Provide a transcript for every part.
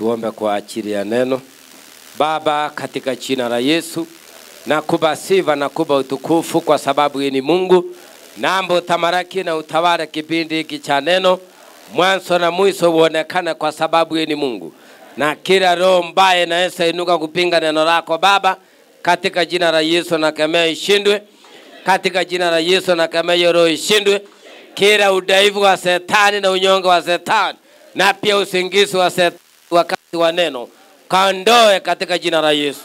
Tuombe kwa ajili ya neno. Baba, katika jina la Yesu, nakupa sifa na kupa utukufu kwa sababu yeye ni Mungu. Naomba utamaraki na utawala kipindi hiki cha neno, mwanzo na mwisho uonekane kwa sababu yeye ni Mungu. Na kila roho mbaya inaweza inuka kupinga neno lako Baba, katika jina la Yesu nakemea ishindwe. Katika jina la Yesu nakemea roho ishindwe. Kila udhaifu wa Shetani na unyonge wa Shetani na pia usingizi wa Shetani wakati wa neno kaondoe katika jina la Yesu.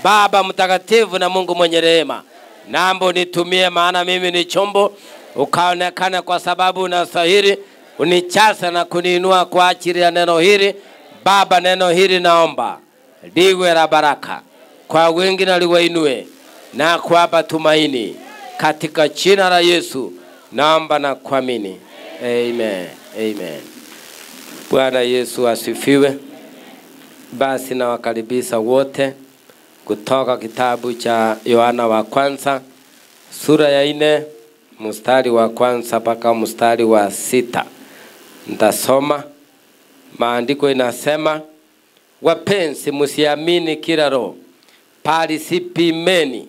Baba mtakatifu na Mungu mwenye rehema, naomba unitumie maana mimi ni chombo, ukaonekana kwa sababu unastahili, unichasa na kuniinua kwa ajili ya neno hili. Baba, neno hili naomba liwe la baraka kwa wengi na liwainue na kuwapa tumaini katika jina la Yesu naomba na kuamini. Amen. Amen. Bwana Yesu asifiwe. Basi na wakaribisha wote kutoka kitabu cha Yohana wa kwanza sura ya 4 mstari wa kwanza mpaka mstari wa 6. Nitasoma. Maandiko inasema, wapenzi msiamini kila roho, bali sipimeni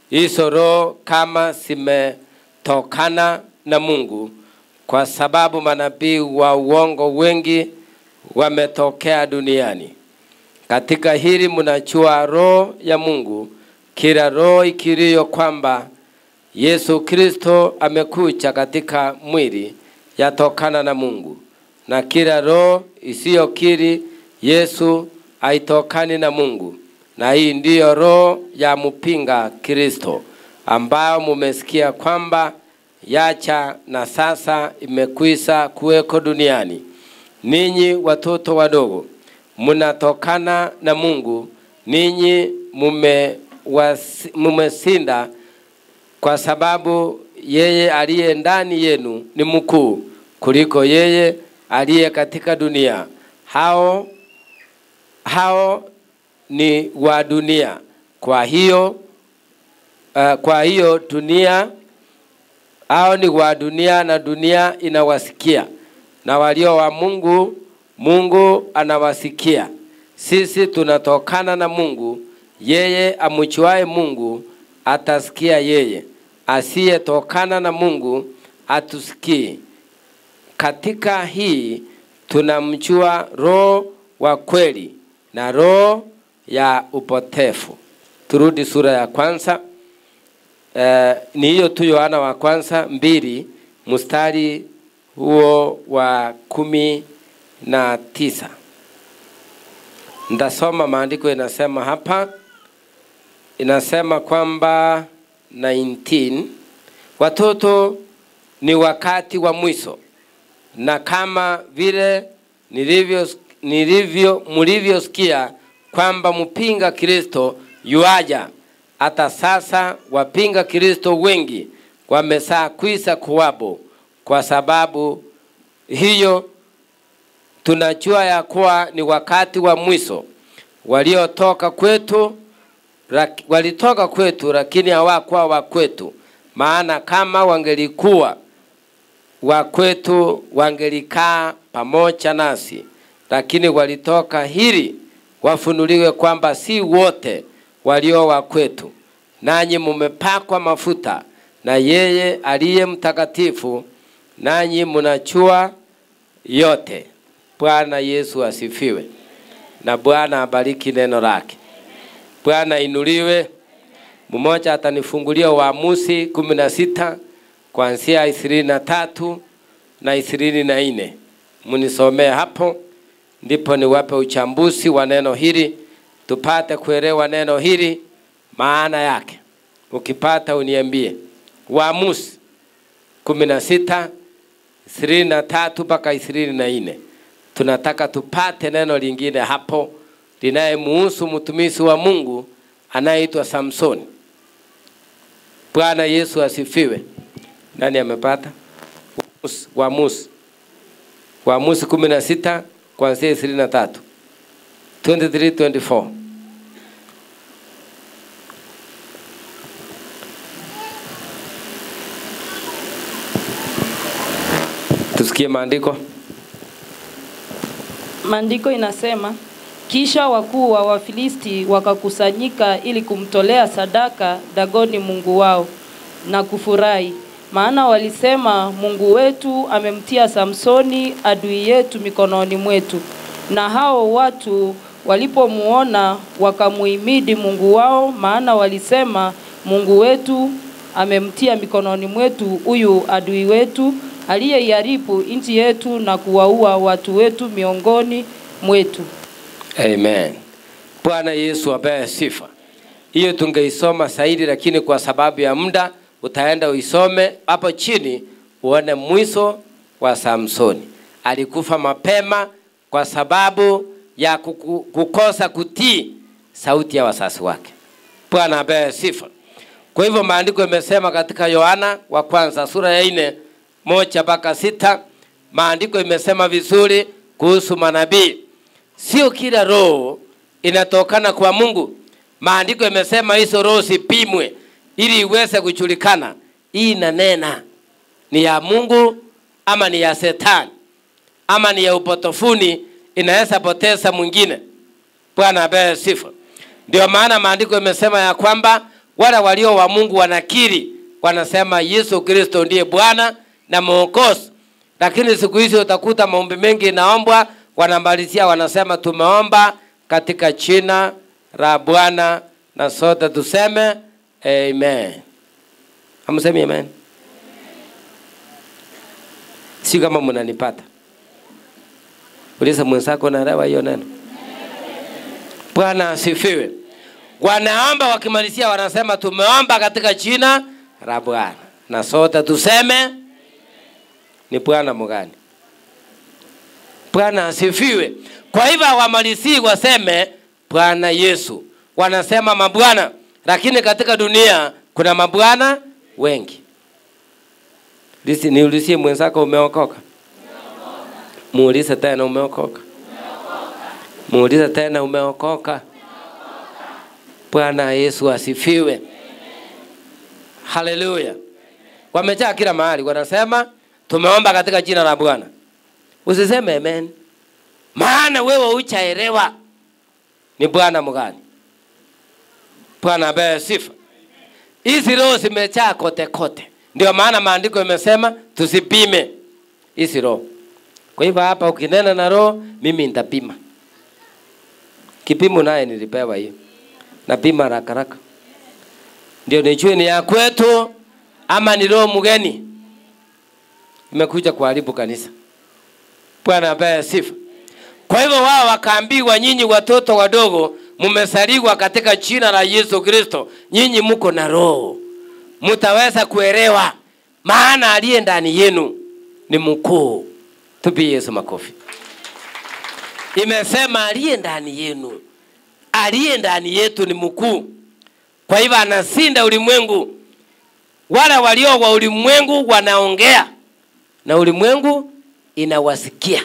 hizo roho kama zimetokana na Mungu, kwa sababu manabii wa uongo wengi wametokea duniani. Katika hili mnajua roho ya Mungu, kila roho ikiriyo kwamba Yesu Kristo amekuja katika mwili yatokana na Mungu, na kila roho isiyokiri Yesu haitokani na Mungu. Na hii ndiyo roho ya mpinga Kristo, ambao mumesikia kwamba yacha na sasa imekwisha kuweko duniani. Ninyi watoto wadogo, mnatokana na Mungu, ninyi mumesinda, kwa sababu yeye aliye ndani yenu ni mkuu kuliko yeye aliye katika dunia. Hao ni wa dunia. Kwa hiyo dunia, hao ni wa dunia na dunia inawasikia, na walio wa Mungu, Mungu anawasikia. Sisi tunatokana na Mungu, yeye amjuaye Mungu atasikia yeye, asiyetokana na Mungu atusikii. Katika hii tunamjua roho wa kweli na roho ya upotefu. Turudi sura ya kwanza. Ni hiyo tu, Yohana wa kwanza 2 mstari huo wa 19. Ndasoma maandiko inasema hapa. Inasema kwamba 19, watoto ni wakati wa mwisho, na kama vile mlivyosikia kwamba mpinga Kristo yuaja, hata sasa wapinga Kristo wengi wameshakwisha kuwapo. Kwa sababu hiyo tunajua ya kuwa ni wakati wa mwisho. Walitoka kwetu lakini hawakuwa wa kwetu, maana kama wangelikuwa wa kwetu wangelikaa pamoja nasi. Lakini walitoka hili wafunuliwe kwamba si wote walio wa kwetu. Nanyi mumepakwa mafuta na yeye aliye mtakatifu, nanyi mnajua yote. Bwana Yesu asifiwe. Na Bwana abariki neno lake. Bwana inuliwe. Mmoja atanifungulia Waamuzi 16 kuanzia 23 na 24. Munisomee hapo, ndipo niwape uchambuzi wa neno hili, tupate kuelewa neno hili maana yake. Ukipata uniambie. Waamuzi 16 23 mpaka 24. Tunataka tupate neno lingine hapo linayemhusu mtumishi wa Mungu anaitwa Samsoni. Bwana Yesu asifiwe. Nani amepata? Waamuzi 16 kuanzia 23. 23-24. Tusikie maandiko. Maandiko inasema, Kisha wakuu wa Wafilisti wakakusanyika ili kumtolea sadaka Dagoni mungu wao na kufurahi. Maana walisema, Mungu wetu amemtia Samsoni adui yetu mikononi mwetu. Na hao watu walipomuona wakamuhimidi Mungu wao, maana walisema, Mungu wetu amemtia mikononi mwetu huyu adui wetu aliyeiharibu nchi yetu na kuwaua watu wetu miongoni mwetu. Amen. Bwana Yesu apewe sifa. Hiyo tungeisoma zaidi, lakini kwa sababu ya muda utaenda uisome hapo chini uone mwisho wa Samsoni. Alikufa mapema kwa sababu ya kukosa kutii sauti ya wazazi wake. Bwana apewe sifa. Kwa hivyo maandiko yamesema katika Yohana wa kwanza sura ya 4:1-6, maandiko yamesema vizuri kuhusu manabii. Sio kila roho inatokana kwa Mungu. Maandiko yamesema hizo roho sipimwe ili iweze kujulikana hii inanena ni ya Mungu ama ni ya Shetani ama ni ya upotofuni, inaweza poteza mwingine. Bwana apewe sifa. Ndio maana maandiko yamesema ya kwamba wale walio wa Mungu wanakiri, wanasema Yesu Kristo ndiye Bwana na Mwokozi. Lakini siku hizi utakuta maombi mengi naombwa, wanamalizia wanasema tumeomba katika jina la Bwana, na sote tuseme amen. Hamsemi amen? Si kama mnanipata. Uliza mwenzako naelewa hiyo neno? Bwana asifiwe. Wanaomba wakimalizia wanasema tumeomba katika jina la Bwana, na sote tuseme ni Bwana mgani? Bwana asifiwe. Kwa hivyo wamalizii waseme Bwana Yesu. Wanasema mabwana, lakini katika dunia kuna mabwana wengi. Niulizie mwenzako umeokoka? Muulize tena umeokoka? Muulize tena umeokoka? Bwana Yesu asifiwe. Haleluya. Wamejaa kila mahali wanasema tumeomba katika jina la Bwana. Usiseme amen, maana wewe hujaelewa ni Bwana mgani. Bwana apewe sifa. Hizi roho zimejaa kote kote. Ndio maana maandiko yamesema tusipime hizi roho. Kwa hivyo hapa ukinena na roho, mimi nitapima. Kipimo naye nilipewa hiyo. Napima haraka haraka. Ndio nijue ni ya kwetu ama ni roho mgeni imekuja kuharibu kanisa. Bwana apewe sifa. Kwa hivyo wao wakaambiwa, nyinyi watoto wadogo mmesaliwa katika jina la Yesu Kristo, nyinyi mko na roho, mtaweza kuelewa maana aliye ndani yenu ni mkuu. Tupie Yesu makofi. Imesema aliye ndani yenu, aliye ndani yetu ni mkuu. Kwa hivyo anasinda ulimwengu. Wale walio wa ulimwengu wanaongea na ulimwengu inawasikia.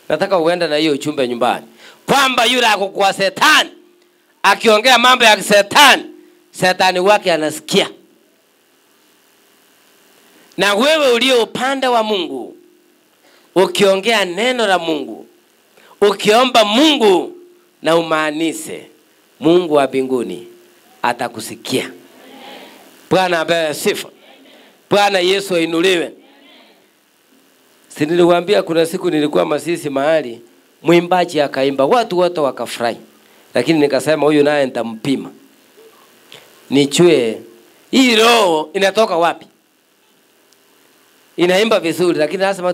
Nataka uende na hiyo ujumbe nyumbani, kwamba yule ako kwa Shetani akiongea mambo ya Shetani, Shetani wake anasikia. Na wewe ulio upande wa Mungu, ukiongea neno la Mungu, ukiomba Mungu na umaanishe, Mungu wa mbinguni atakusikia. Bwana apewe sifa. Bwana Yesu ainuliwe. Si niliwaambia kuna siku nilikuwa Masisi mahali, mwimbaji akaimba, watu wote wakafurahi. Lakini nikasema huyu naye nitampima, nijue hii roho inatoka wapi. Inaimba vizuri lakini lazima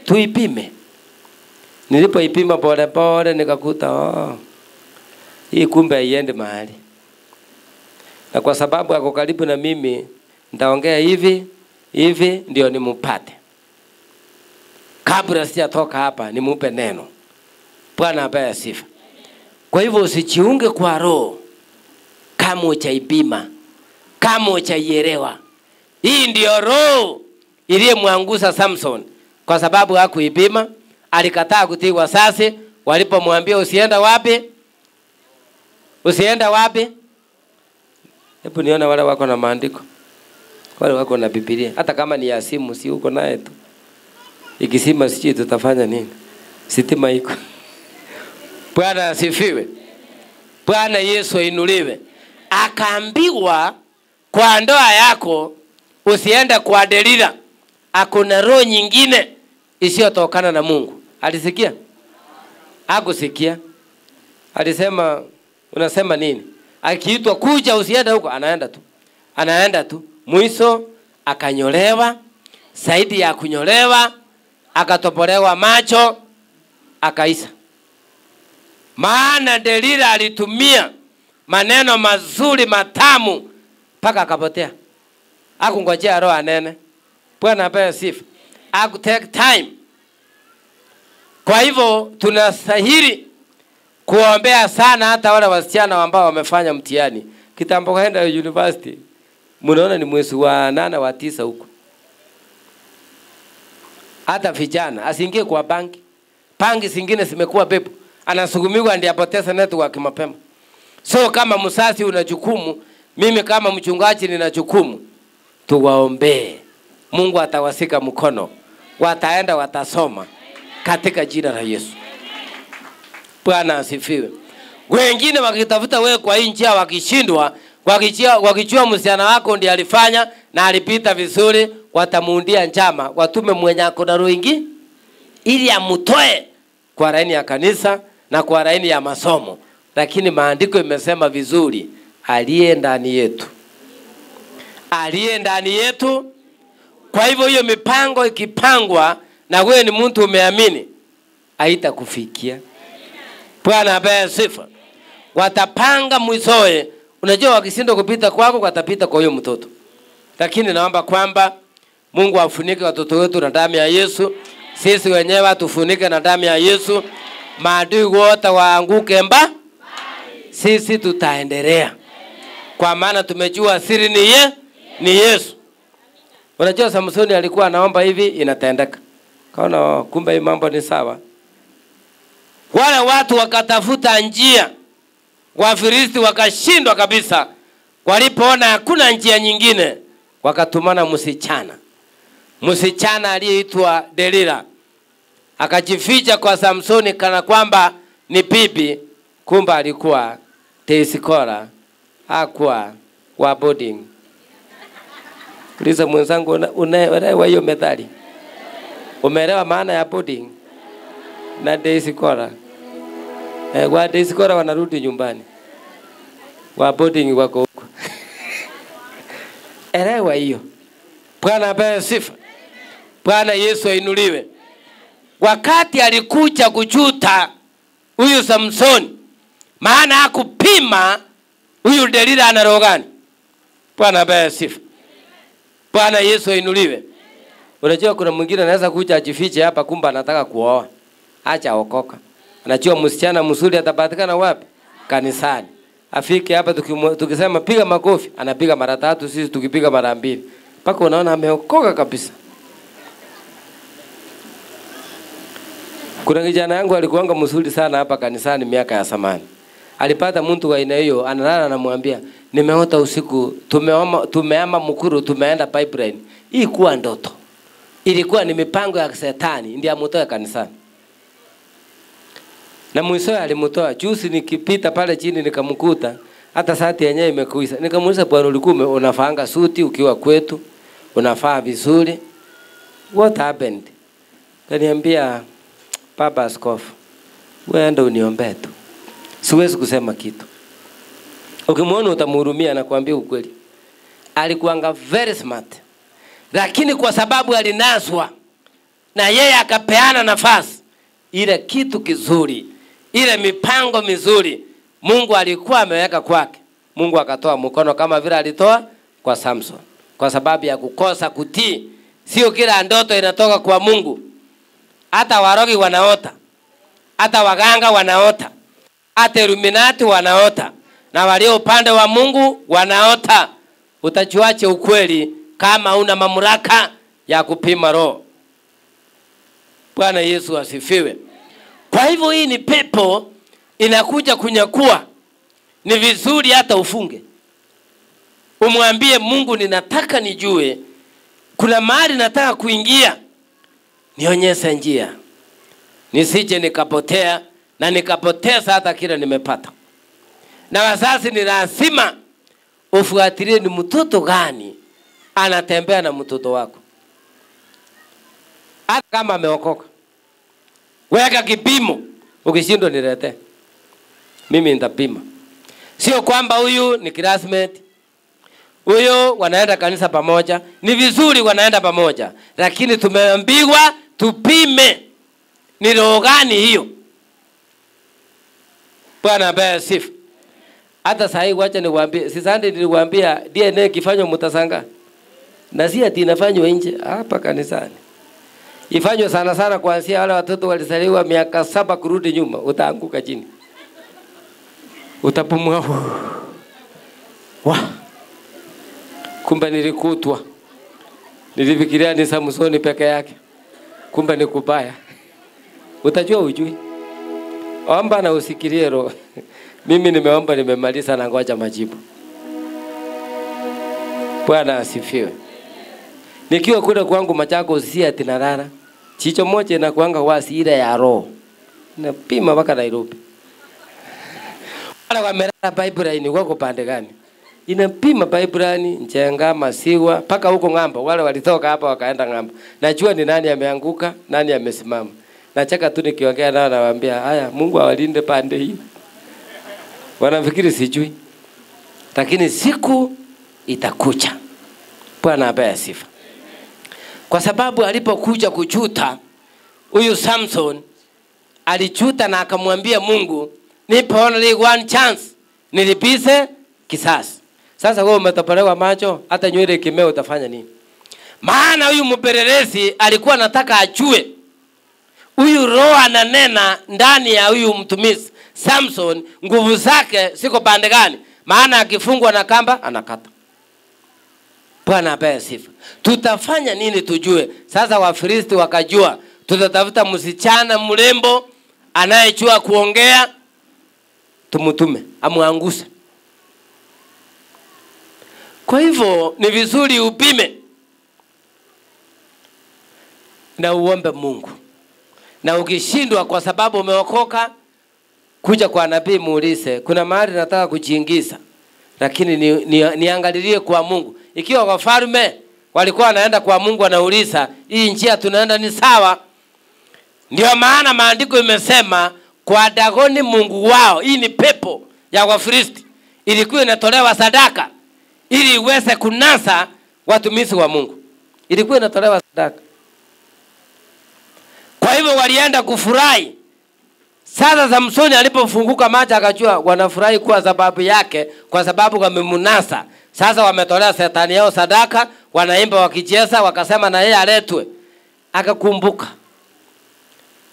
tuipime. Nilipoipima pole pole nikakuta hii kumbe haiende mahali. Na kwa sababu ako karibu na mimi, nitaongea hivi ndio nimpate. Kabla sijatoka hapa nimupe neno. Bwana apewe sifa. Kwa hivyo usijiunge kwa roho kama hujaipima, kama hujaielewa. Hii ndio roho iliyemwangusa Samson, kwa sababu hakuipima. Alikataa kutii wazazi walipomwambia usienda wapi? Usienda wapi? Hebu niona wale wako na maandiko, wale wako na Biblia, hata kama ni ya simu, si uko naye tu. Ikisima sisi tutafanya nini? Sitima iko. Bwana asifiwe. Bwana Yesu ainuliwe. Akaambiwa kwa ndoa yako usiende kwa Delila. Hakuna roho nyingine isiyotokana na Mungu. Alisikia? Hakusikia. Alisema unasema nini? Akiitwa kuja usiende huko, anaenda tu. Anaenda tu. Mwisho akanyolewa, zaidi ya kunyolewa akatobolewa macho akaisa. Maana Delila alitumia maneno mazuri matamu mpaka akapotea. Hakungojea roho anene. Bwana apewe sifa. Haku take time. Kwa hivyo tunastahili kuombea sana hata wale wasichana ambao wamefanya mtihani. Kitambo kaenda university. Mnaona ni mwezi wa 8 wa 9 huko. Hata vijana asiingie kwa banki. Banki zingine zimekuwa pepo. Anasugumiwa ndiye apoteza network mapema. So kama msasi una jukumu, mimi kama mchungaji nina jukumu. Tuwaombee. Mungu atawasika mkono. Wataenda watasoma katika jina la Yesu. Bwana asifiwe. Wengine wakitafuta wewe kwa hii njia wakishindwa, wakijua msichana wako ndiye alifanya na alipita vizuri, watamuundia njama, watume mwenye akona roho ingi ili amutoe kwa laini ya kanisa na kwa laini ya masomo. Lakini maandiko imesema vizuri, aliye ndani yetu. Aliye ndani yetu. Kwa hivyo hiyo mipango ikipangwa na wewe ni mtu umeamini, haitakufikia. Bwana apewe sifa. Watapanga mwishowe. Unajua wakishindwa kupita kwako watapita kwa huyo mtoto. Lakini naomba kwamba Mungu afunike watoto wetu na damu ya Yesu. Sisi wenyewe tufunike na damu ya Yesu. Maadui wote waanguke mba. Sisi tutaendelea. Kwa maana tumejua siri ni Yesu. Unajua Samsoni alikuwa anaomba hivi inatendeka. Kaona kumbe hii mambo ni sawa. Wale watu wakatafuta njia. Wafilisti wakashindwa kabisa. Walipoona hakuna njia nyingine, wakatumana msichana. Msichana aliyeitwa Delila. Akajificha kwa Samsoni kana kwamba ni bibi, kumbe alikuwa Tesikora, hakuwa wa boarding. Uliza mwenzangu unaelewa hiyo methali? Umeelewa maana ya boarding na Tesikora? Wa Tesikora wanarudi nyumbani. Wa boarding wako huko. Elewa hiyo. Bwana apewe sifa. Bwana Yesu ainuliwe. Wakati alikuja kujuta huyu Samsoni, maana hakupima huyu Delila ana roho gani. Bwana apewe sifa. Bwana Yesu ainuliwe. Unajua kuna mwingine anaweza kuja ajifiche hapa kumbe anataka kuoa. Acha okoka. Anajua msichana mzuri atapatikana wapi? Kanisani. Afike hapa tukisema piga makofi, anapiga mara 3, sisi tukipiga mara 2. Paka unaona ameokoka kabisa. Kuna kijana yangu alikuanga mzuri sana hapa kanisani miaka ya zamani. Alipata mtu wa aina hiyo, analala anamwambia, "Nimeota usiku, tumeama Mukuru, tumeenda pipeline." Hii kuwa ndoto. Ilikuwa ni mipango ya Shetani, ndiye amutoa kanisani. Na mwisho alimutoa. Juzi nikipita pale chini nikamkuta hata sati yenyewe imekuisa. Nikamuuliza, "Bwana ulikuwa unafaanga suti ukiwa kwetu? Unafaa vizuri? What happened?" Kaniambia, "Baba Askofu, wewe ndio uniombee tu. Siwezi kusema kitu." Ukimwona utamhurumia, anakuambia ukweli. Alikuanga very smart. Lakini kwa sababu alinaswa na yeye akapeana nafasi, ile kitu kizuri, ile mipango mizuri Mungu alikuwa ameweka kwake, Mungu akatoa mkono kama vile alitoa kwa Samson. Kwa sababu ya kukosa kutii. Sio kila ndoto inatoka kwa Mungu. Hata warogi wanaota. Hata waganga wanaota. Hata Illuminati wanaota. Na walio upande wa Mungu wanaota. Utajuaje ukweli kama una mamlaka ya kupima roho? Bwana Yesu asifiwe. Kwa hivyo hii ni pepo inakuja kunyakua. Ni vizuri hata ufunge. Umwambie Mungu, ninataka nijue kuna mahali nataka kuingia. Nionyeshe njia. Nisije nikapotea na nikapoteza hata kile nimepata. Na wazazi ni lazima ufuatilie ni mtoto gani anatembea na mtoto wako. Hata kama ameokoka, weka kipimo, ukishindwa niletee. Mimi nitapima. Sio kwamba huyu ni classmate, huyo wanaenda kanisa pamoja, ni vizuri wanaenda pamoja, lakini tumeambiwa tupime ni roho gani hiyo. Bwana abaye sifa. Hata sasa hivi wacha niwaambie, sisande niliwaambia DNA kifanywa mtasanga. Na si ati inafanywa nje, hapa kanisani. Ifanywe sana sana kuanzia wale watoto walizaliwa miaka 7 kurudi nyuma, utaanguka chini. Utapumua. Kumbe nilikutwa. Nilifikiria ni Samsoni peke yake. Kumbe ni kubaya. Utajua ujui. Omba na usikirie roho. Mimi nimeomba nimemaliza na ngoja majibu. Bwana asifiwe. Nikiwa kule kwangu Machakos si ati nalala. Chicho moja na kuanga wasi ile ya roho. Napima mpaka Nairobi. Wala kwa merara pipeline wako pande gani? Inapima pipeline, Njenga, Masiwa, paka huko ng'ambo. Wale walitoka hapa wakaenda ng'ambo. Najua ni nani ameanguka, nani amesimama. Nacheka tu nikiongea nao nawaambia, haya Mungu awalinde pande hii. Wanafikiri sijui. Lakini siku itakuja. Bwana abaye sifa. Kwa sababu alipokuja kujuta, huyu Samson alijuta na akamwambia Mungu, nipe only one chance, nilipize kisasi. Sasa wewe umetopolewa macho, hata nywele kimeo utafanya nini? Maana huyu mpelelezi alikuwa anataka ajue huyu roho ananena ndani ya huyu mtumishi Samson, nguvu zake siko pande gani? Maana akifungwa na kamba anakata. Bwana abaye sifa. Tutafanya nini tujue? Sasa Wafilisti wakajua, tutatafuta msichana mrembo anayejua kuongea, tumutume amuanguse. Kwa hivyo ni vizuri upime na uombe Mungu. Na ukishindwa kwa sababu umeokoka, kuja kwa nabii muulize, kuna mahali nataka kujiingiza, lakini niangalilie kwa Mungu. Ikiwa wafalme walikuwa wanaenda kwa Mungu wanauliza, hii njia tunaenda ni sawa? Ndio maana maandiko imesema kwa Dagoni mungu wao, hii ni pepo ya Wafilisti, ilikuwa inatolewa sadaka ili iweze kunasa watumishi wa Mungu. Ilikuwa inatolewa sadaka. Kwa hivyo walienda kufurahi. Sasa Samsoni alipofunguka macho akajua wanafurahi kwa sababu yake, kwa sababu wamemunasa. Sasa wametolea shetani yao sadaka, wanaimba wakicheza, wakasema na yeye aletwe. Akakumbuka.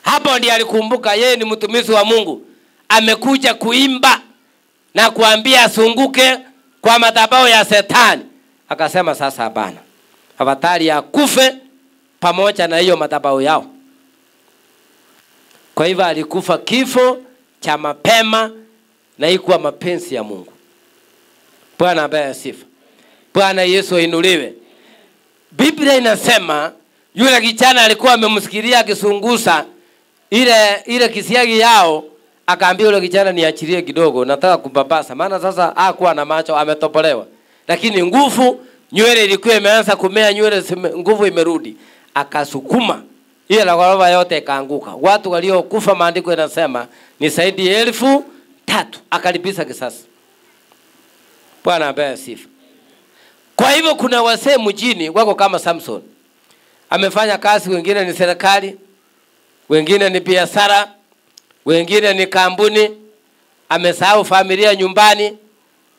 Hapo ndiye alikumbuka yeye ni mtumishi wa Mungu. Amekuja kuimba na kuambia asunguke kwa madhabahu ya shetani. Akasema sasa hapana. Afadhali akufe pamoja na hiyo madhabahu yao. Kwa hivyo alikufa kifo cha mapema na ikuwa mapenzi ya Mungu. Bwana abaye sifa. Bwana Yesu ainuliwe. Biblia inasema yule kijana alikuwa amemsikilia akisungusa ile kisiagi yao, akaambia yule kijana niachilie kidogo, nataka kumbabasa. Maana sasa hakuwa na macho, ametopolewa. Lakini nguvu, nywele ilikuwa imeanza kumea, nywele nguvu imerudi. Akasukuma ile ghorofa yote ikaanguka. Watu waliokufa maandiko yanasema ni zaidi ya 3,000. Akalipiza kisasi. Bwana abaye sifa. Kwa hivyo kuna wasee mjini wako kama Samson. Amefanya kazi, wengine ni serikali, wengine ni biashara, wengine ni kampuni. Amesahau familia nyumbani.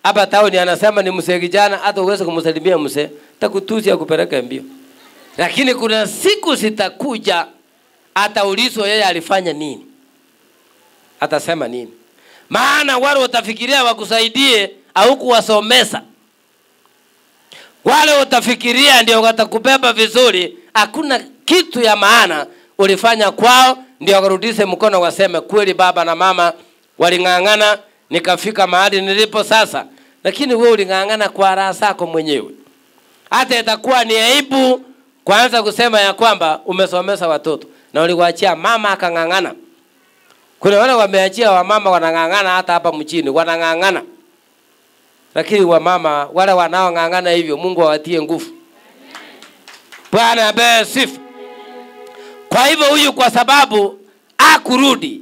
Hapa tauni anasema ni mzee kijana, hata uweze kumsalimia mzee, takutusi akupeleka mbio. Lakini kuna siku zitakuja ataulizwa yeye alifanya nini. Atasema nini? Maana wale utafikiria wakusaidie au kuwasomesa, wale utafikiria ndio watakubeba vizuri, hakuna kitu ya maana ulifanya kwao ndio warudishe mkono waseme kweli baba na mama walingangana nikafika mahali nilipo sasa. Lakini wewe ulingangana kwa raha zako mwenyewe. Hata itakuwa ni aibu kwanza kusema ya kwamba umesomesa watoto na uliwaachia mama akangangana. Kuna wale wameachia wamama wanang'ang'ana hata hapa mjini, wanang'ang'ana. Lakini wamama wale wanaong'ang'ana hivyo, Mungu awatie nguvu. Bwana apewe sifa. Kwa hivyo huyu kwa sababu hakurudi.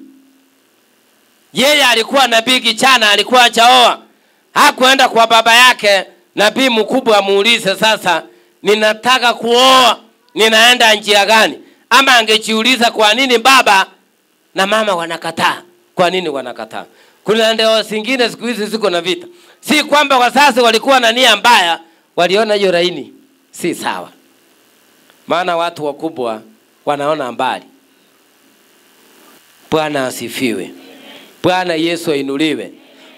Yeye alikuwa nabii kijana, alikuwa hajaoa. Hakuenda kwa baba yake nabii mkubwa amuulize sasa ninataka kuoa, ninaenda njia gani? Ama angejiuliza kwa nini baba na mama wanakataa? Kwa nini wanakataa? Kuna ndoa zingine siku hizi ziko na vita. Si kwamba wazazi walikuwa na nia mbaya, waliona hiyo laini si sawa. Maana watu wakubwa wanaona mbali. Bwana asifiwe. Bwana Yesu ainuliwe.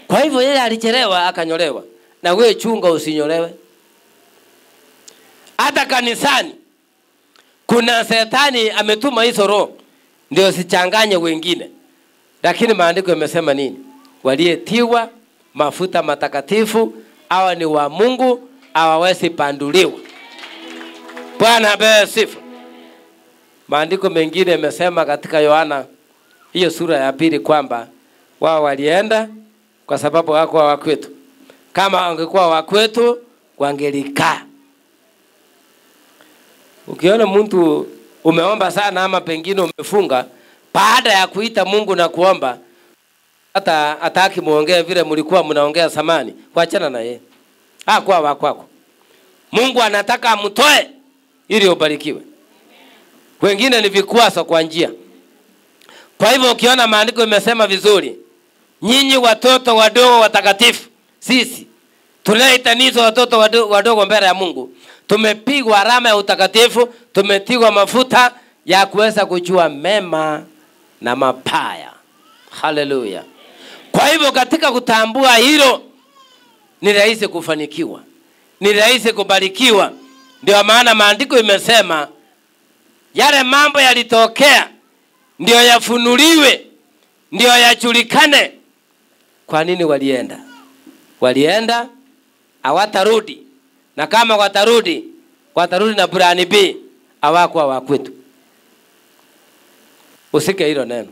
Kwa hivyo yeye alichelewa akanyolewa. Na wewe chunga usinyolewe. Hata kanisani kuna shetani ametuma hizo roho ndio sichanganye wengine. Lakini maandiko yamesema nini? Waliyetiwa mafuta matakatifu hawa ni wa Mungu, hawawezi panduliwa. Bwana apewe sifa. Maandiko mengine yamesema katika Yohana hiyo sura ya 2 kwamba wao walienda kwa sababu hawakuwa wa kwetu. Kama wangekuwa wa kwetu wangelikaa. Ukiona mtu umeomba sana ama pengine umefunga, baada ya kuita Mungu na kuomba hata hataki muongee vile mlikuwa mnaongea zamani, kuachana na yeye. Hakuwa wa kwako. Mungu anataka amtoe ili ubarikiwe. Wengine ni vikwazo kwa njia. Kwa hivyo ukiona maandiko yamesema vizuri, nyinyi watoto wadogo watakatifu, sisi tunaitanizwa watoto wadogo mbele ya Mungu. Tumepigwa alama ya utakatifu, tumetiwa mafuta ya kuweza kujua mema na mabaya. Haleluya. Kwa hivyo katika kutambua hilo ni rahisi kufanikiwa. Ni rahisi kubarikiwa. Ndio maana maandiko imesema yale mambo yalitokea ndio yafunuliwe, ndio yajulikane. Kwa nini walienda? Walienda hawatarudi. Na kama watarudi na burani B, hawakuwa wa kwetu. Usike hilo neno.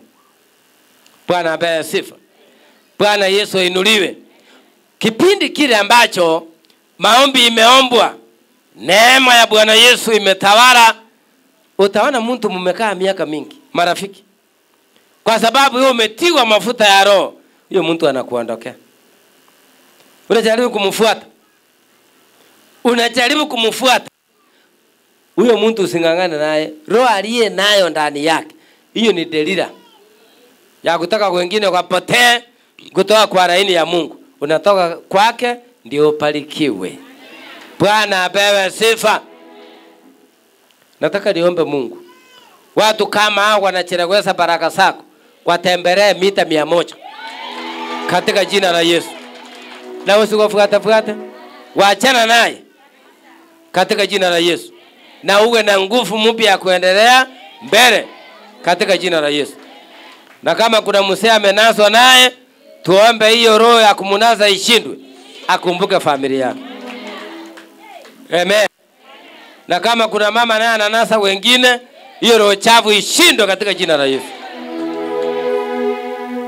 Bwana apewe sifa. Bwana Yesu ainuliwe. Kipindi kile ambacho maombi imeombwa, neema ya Bwana Yesu imetawala, utaona mtu mmekaa miaka mingi, marafiki. Kwa sababu wewe umetiwa mafuta ya roho, huyo mtu anakuondokea. Unajaribu kumfuata. Huyo mtu usingangane naye. Roho aliye nayo ndani yake, hiyo ni delila ya kutaka wengine wapotee kutoka kwa laini ya Mungu. Unatoka kwake ndio ubarikiwe. Bwana apewe sifa. Nataka niombe Mungu, watu kama hao wanachelewesha baraka zako watembelee mita 100 katika jina la Yesu. Na usiwafuate, waachana naye katika jina la Yesu. Na uwe na nguvu mpya ya kuendelea mbele katika jina la Yesu. Na kama kuna mzee amenaswa naye, tuombe hiyo roho ya kumunaza ishindwe, akumbuke familia yake. Amen. Na kama kuna mama naye ananasa wengine, hiyo roho chafu ishindwe katika jina la Yesu.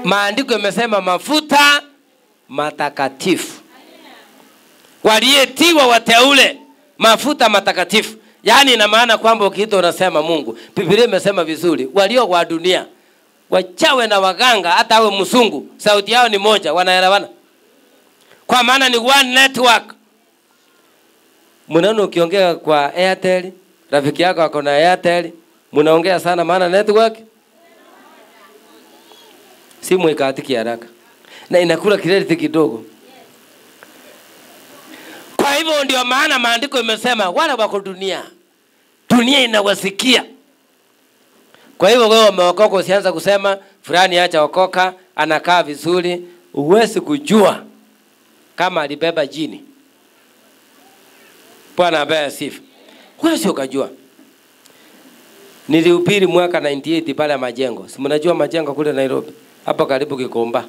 Maandiko yamesema mafuta matakatifu. Waliyetiwa wateule mafuta matakatifu. Yaani ina maana kwamba ukiita unasema Mungu. Biblia imesema vizuri, walio wa dunia, wachawe na waganga, hata awe mzungu, sauti yao ni moja, wanaelewana. Kwa maana ni one network. Mnaona ukiongea kwa Airtel, rafiki yako ako na Airtel, mnaongea sana maana network simu ikatiki haraka na inakula credit kidogo. Kwa hivyo ndio maana maandiko imesema wale wako dunia inawasikia. Kwa hivyo wewe umeokoka, usianza kusema fulani acha okoka anakaa vizuri. Uwezi kujua kama alibeba jini. Bwana apewe sifa. Uwezi ukajua. Nilihubiri mwaka 98 pale Majengo. Si mnajua Majengo kule Nairobi, hapo karibu Gikomba.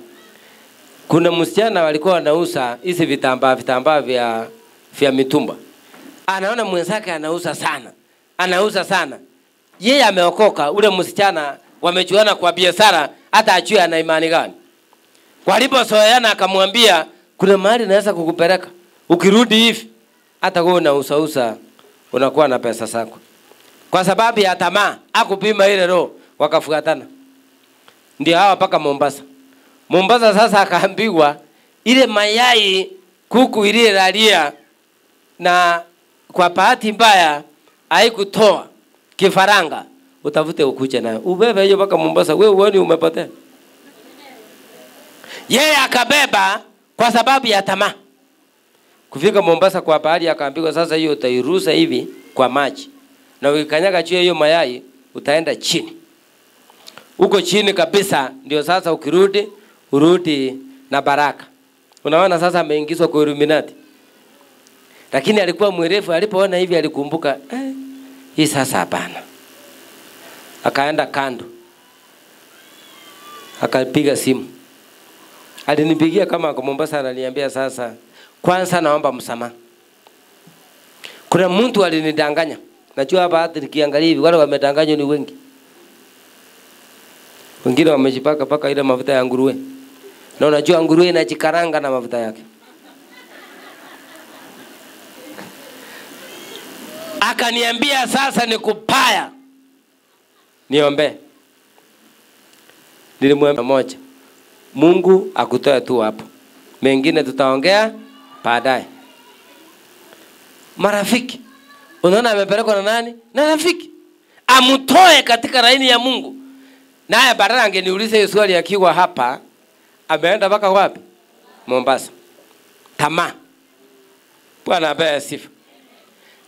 Kuna msichana walikuwa wanauza hizi vitambaa vya mitumba. Anaona mwenzake anauza sana. Yeye ameokoka, ule msichana wamejuana kwa biashara, hata ajue ana imani gani. Walipozoeana akamwambia kuna mahali naweza kukupeleka. Ukirudi hivi hata wewe unauza unakuwa na pesa zako. Kwa sababu ya tamaa akupima ile roho wakafuatana. Ndio hawa paka Mombasa. Mombasa sasa akaambiwa ile mayai kuku ile lalia na kwa bahati mbaya haikutoa kifaranga, utafute ukuje nayo. Ubebe hiyo paka Mombasa, wewe uone umepotea. Yeye akabeba kwa sababu ya tamaa. Kufika Mombasa kwa bahari akaambiwa sasa hiyo utairuhusa hivi kwa maji. Na ukikanyaga juu hiyo mayai utaenda chini. Uko chini kabisa ndio sasa ukirudi urudi na baraka. Unaona sasa ameingizwa kwa Illuminati. Lakini alikuwa mwerevu, alipoona hivi alikumbuka hii sasa hapana. Akaenda kando. Akapiga simu. Alinipigia kama kwa Mombasa ananiambia sasa kwanza naomba msamaha. Kuna mtu alinidanganya. Najua hapa hata nikiangalia hivi wale wamedanganywa ni wengi. Wengine wamejipaka paka ile mafuta ya nguruwe. Na unajua nguruwe inajikaranga na mafuta yake. Akaniambia sasa nikupaya. Niombe. Nilimwambia moja. Mungu akutoe tu hapo. Mengine tutaongea baadaye. Marafiki. Unaona amepelekwa na nani? Na rafiki. Amutoe katika laini ya Mungu. Naye badala angeniuliza hiyo swali akiwa hapa, ameenda mpaka wapi? Mombasa. Tamaa. Bwana apewe sifa.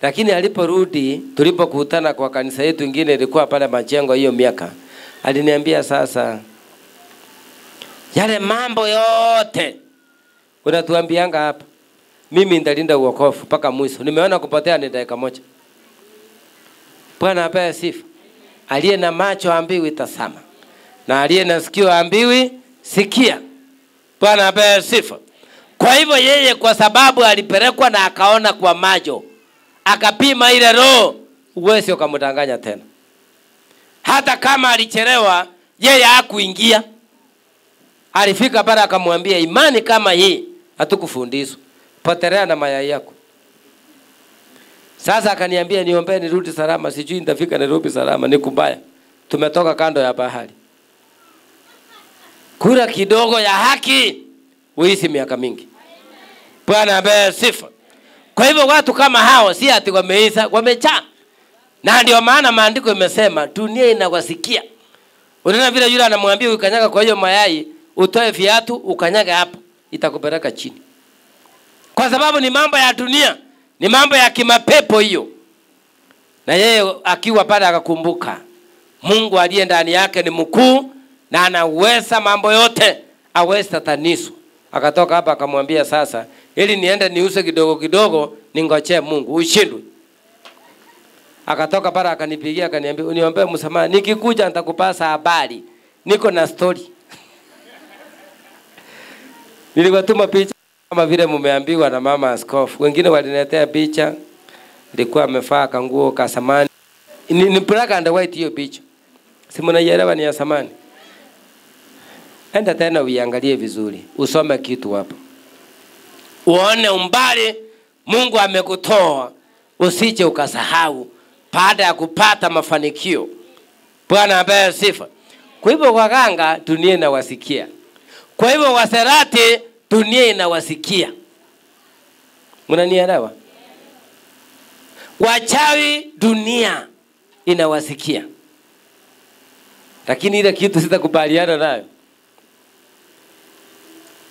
Lakini aliporudi, tulipokutana kwa kanisa yetu ingine ilikuwa pale Majengo hiyo miaka, aliniambia sasa yale mambo yote unatuambianga hapa, mimi ndalinda uokofu mpaka mwisho. Nimeona kupotea ni dakika moja. Bwana apewe sifa. Aliye na macho ambiwi tazama, na aliye na sikio ambiwi sikia. Bwana apewe sifa. Kwa hivyo yeye kwa sababu alipelekwa na akaona kwa macho, akapima ile roho, uwezi ukamdanganya tena. Hata kama alichelewa, yeye hakuingia. Alifika pale akamwambia imani kama hii hatukufundishwa. Potelea na mayai yako. Sasa akaniambia niombe nirudi salama, sijui nitafika Nairobi salama, ni kubaya. Tumetoka kando ya bahari. Kura kidogo ya haki uishi miaka mingi. Bwana apewe sifa. Kwa hivyo watu kama hao si ati wameisa, wamejaa. Na ndio maana maandiko yamesema dunia inawasikia. Unaona vile yule anamwambia ukanyaga kwa hiyo mayai, utoe viatu ukanyaga hapo, itakupeleka chini. Kwa sababu ni mambo ya dunia, ni mambo ya kimapepo hiyo. Na yeye akiwa pale akakumbuka Mungu aliye ndani yake ni mkuu na anaweza mambo yote, hawezi tataniswa. Akatoka hapa akamwambia sasa, ili niende niuse kidogo kidogo ningoje Mungu ushindwe. Akatoka pale akanipigia akaniambia uniombe msamaha, nikikuja nitakupasa habari. Niko na story. Niliwatuma picha kama vile mumeambiwa na mama askofu. Wengine waliniletea picha, ilikuwa amevaa kanguo ka samani. Ni black and white hiyo picha. Si mnaielewa ni ya samani. Enda tena uiangalie vizuri. Usome kitu hapo. Uone umbali Mungu amekutoa. Usije ukasahau baada ya kupata mafanikio. Bwana apewe sifa. Kwa hivyo waganga dunia inawasikia. Kwa hivyo waserati dunia inawasikia. Mnanielewa? Wachawi dunia inawasikia. Lakini ile kitu sitakubaliana nayo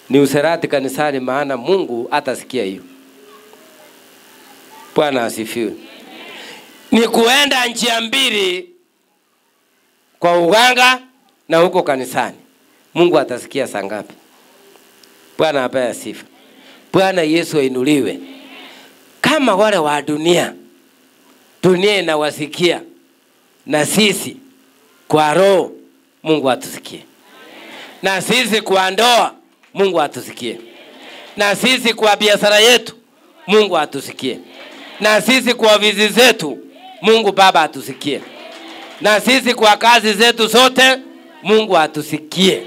ni userati kanisani, maana Mungu atasikia hiyo. Bwana asifiwe. Ni kuenda njia mbili, kwa uganga na huko kanisani. Mungu atasikia saa ngapi? Bwana apewe sifa. Bwana Yesu ainuliwe. Kama wale wa dunia, dunia inawasikia, na sisi kwa roho Mungu atusikie. Na sisi kwa ndoa Mungu atusikie. Na sisi kwa biashara yetu Mungu atusikie. Na sisi kwa vizi zetu Mungu Baba atusikie. Na sisi kwa kazi zetu zote Mungu atusikie.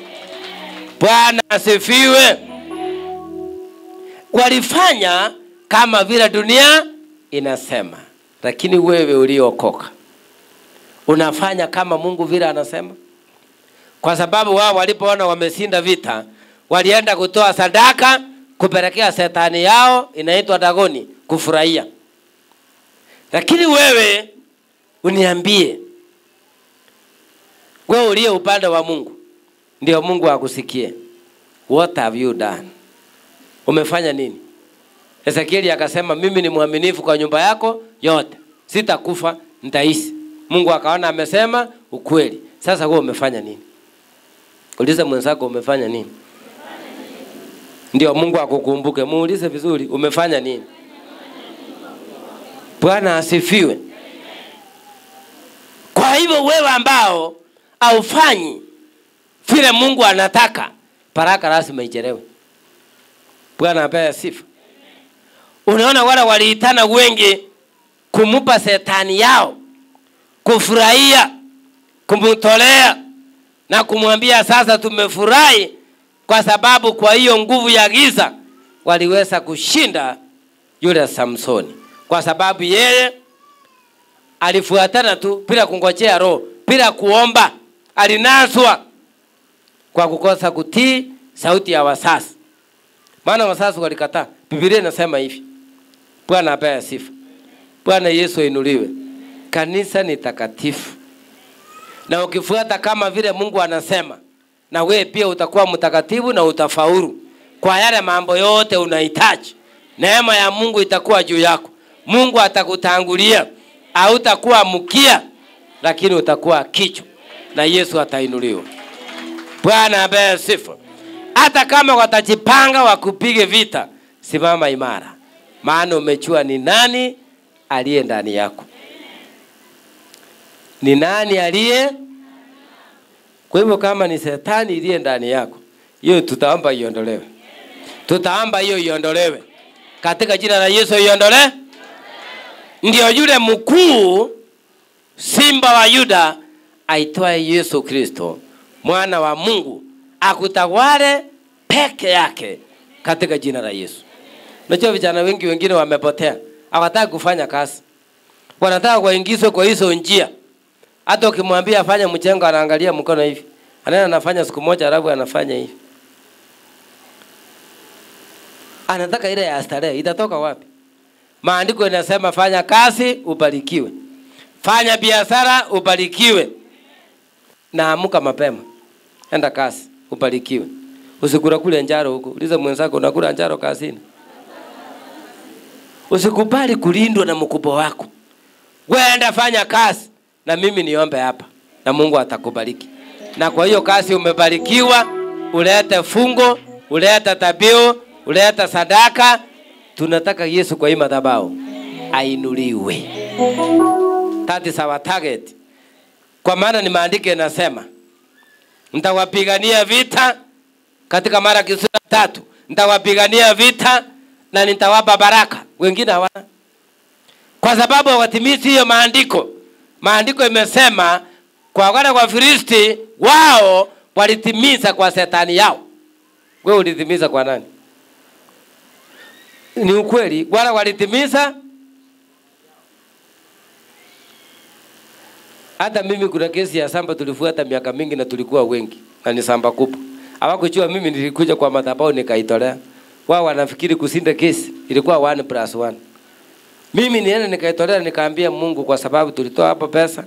Bwana asifiwe. Walifanya kama vile dunia inasema, lakini wewe uliokoka unafanya kama Mungu vile anasema. Kwa sababu wao walipoona wameshinda vita, walienda kutoa sadaka kupelekea shetani yao inaitwa Dagoni kufurahia. Lakini wewe uniambie, wewe uliye upande wa Mungu, ndio Mungu akusikie. What have you done? Umefanya nini? Ezekieli akasema mimi ni mwaminifu kwa nyumba yako yote, sitakufa, nitaishi. Mungu akaona amesema ukweli. Sasa wewe umefanya nini? Uliza mwenzako umefanya nini? Ndio Mungu akukumbuke. Muulize vizuri, umefanya nini? Bwana asifiwe. Kwa hivyo wewe ambao haufanyi vile Mungu anataka, baraka lazima ichelewe. Bwana apewe sifa. Unaona wale waliitana wengi kumupa shetani yao, kufurahia, kumtolea na kumwambia sasa tumefurahi, kwa sababu kwa hiyo nguvu ya giza waliweza kushinda yule Samsoni. Kwa sababu yeye alifuatana tu bila kungojea roho, bila kuomba. Alinaswa kwa kukosa kutii sauti ya wasasi. Maana wasasi walikataa. Biblia inasema hivi. Bwana apewe sifa. Bwana Yesu ainuliwe. Kanisa ni takatifu. Na ukifuata kama vile Mungu anasema, na wewe pia utakuwa mtakatifu na utafaulu kwa yale mambo yote unahitaji. Neema ya Mungu itakuwa juu yako. Mungu atakutangulia. Hautakuwa mkia, lakini utakuwa kichwa. Na Yesu atainuliwa. Bwana apewe sifa. Hata kama watajipanga wakupige vita, simama imara. Maana umejua ni nani aliye ndani yako. Ni nani aliye? Kwa hivyo kama ni shetani aliye ndani yako, hiyo tutaomba iondolewe. Tutaomba hiyo iondolewe. Katika jina la Yesu iondolewe. Ndio yule mkuu simba wa Yuda aitwaye Yesu Kristo, mwana wa Mungu, akutawale peke yake katika jina la Yesu. Najua vijana wengi wengine wamepotea. Hawataka kufanya kazi. Wanataka kuingizwe kwa hizo njia. Hata ukimwambia afanye mchengo anaangalia mkono hivi. Anaenda anafanya siku moja alafu anafanya hivi. Anataka ile ya starehe. Itatoka wapi? Maandiko yanasema fanya kazi ubarikiwe. Fanya biashara ubarikiwe. Na amuka mapema. Enda kazi ubarikiwe. Usikula kule njaro huko. Uliza mwenzako unakula njaro kazini. Usikubali kulindwa na mkubwa wako. Wewe enda fanya kazi na mimi niombe hapa na Mungu atakubariki. Na kwa hiyo kazi umebarikiwa, ulete fungo, ulete tabio, ulete sadaka. Tunataka Yesu kwa hii madhabahu ainuliwe. That is our target. Kwa maana ni maandiko yanasema nitawapigania vita katika Malaki 3. Nitawapigania vita na nitawapa baraka. Wengine hawana. Kwa sababu hawatimizi hiyo maandiko. Maandiko imesema kwa wale wa Filisti wao walitimiza kwa shetani yao. Wewe ulitimiza kwa nani? Ni ukweli wale walitimiza. Hata mimi kuna kesi ya samba tulifuata miaka mingi na tulikuwa wengi. Na ni samba kubwa. Hawakujua mimi nilikuja kwa madhabahu nikaitolea. Wao wanafikiri kushinda kesi ilikuwa 1+1. Mimi niende nikaitolea nikaambia Mungu kwa sababu tulitoa hapo pesa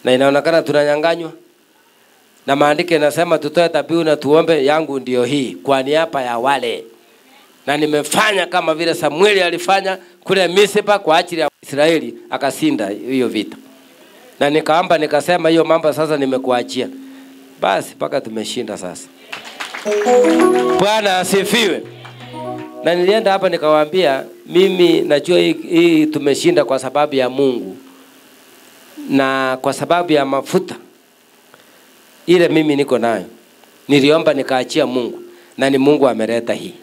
na inaonekana tunanyang'anywa. Na maandiko yanasema tutoe dhabihu na tuombe, yangu ndio hii kwa niaba ya wale. Na nimefanya kama vile Samueli alifanya kule Mispa kwa ajili ya Israeli, akashinda hiyo vita. Na nikaomba nikasema hiyo mambo sasa nimekuachia. Basi mpaka tumeshinda sasa. Bwana asifiwe. Na nilienda hapa nikawaambia mimi najua hii tumeshinda kwa sababu ya Mungu. Na kwa sababu ya mafuta ile mimi niko nayo. Niliomba nikaachia Mungu na ni Mungu ameleta hii.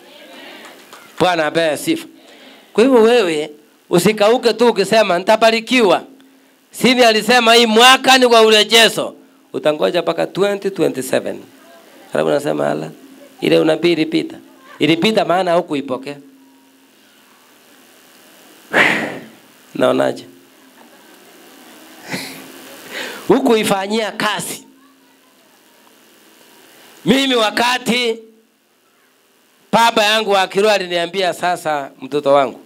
Bwana apewe sifa. Kwa hivyo wewe usikauke tu ukisema nitabarikiwa. Sini alisema hii mwaka ni kwa urejesho. utangoja mpaka 2027. Halafu unasema ala, ile unabii ilipita. Ilipita maana hukuipokea. Naonaje? Hukuifanyia kazi. Mimi wakati baba yangu wa kiroho aliniambia sasa mtoto wangu,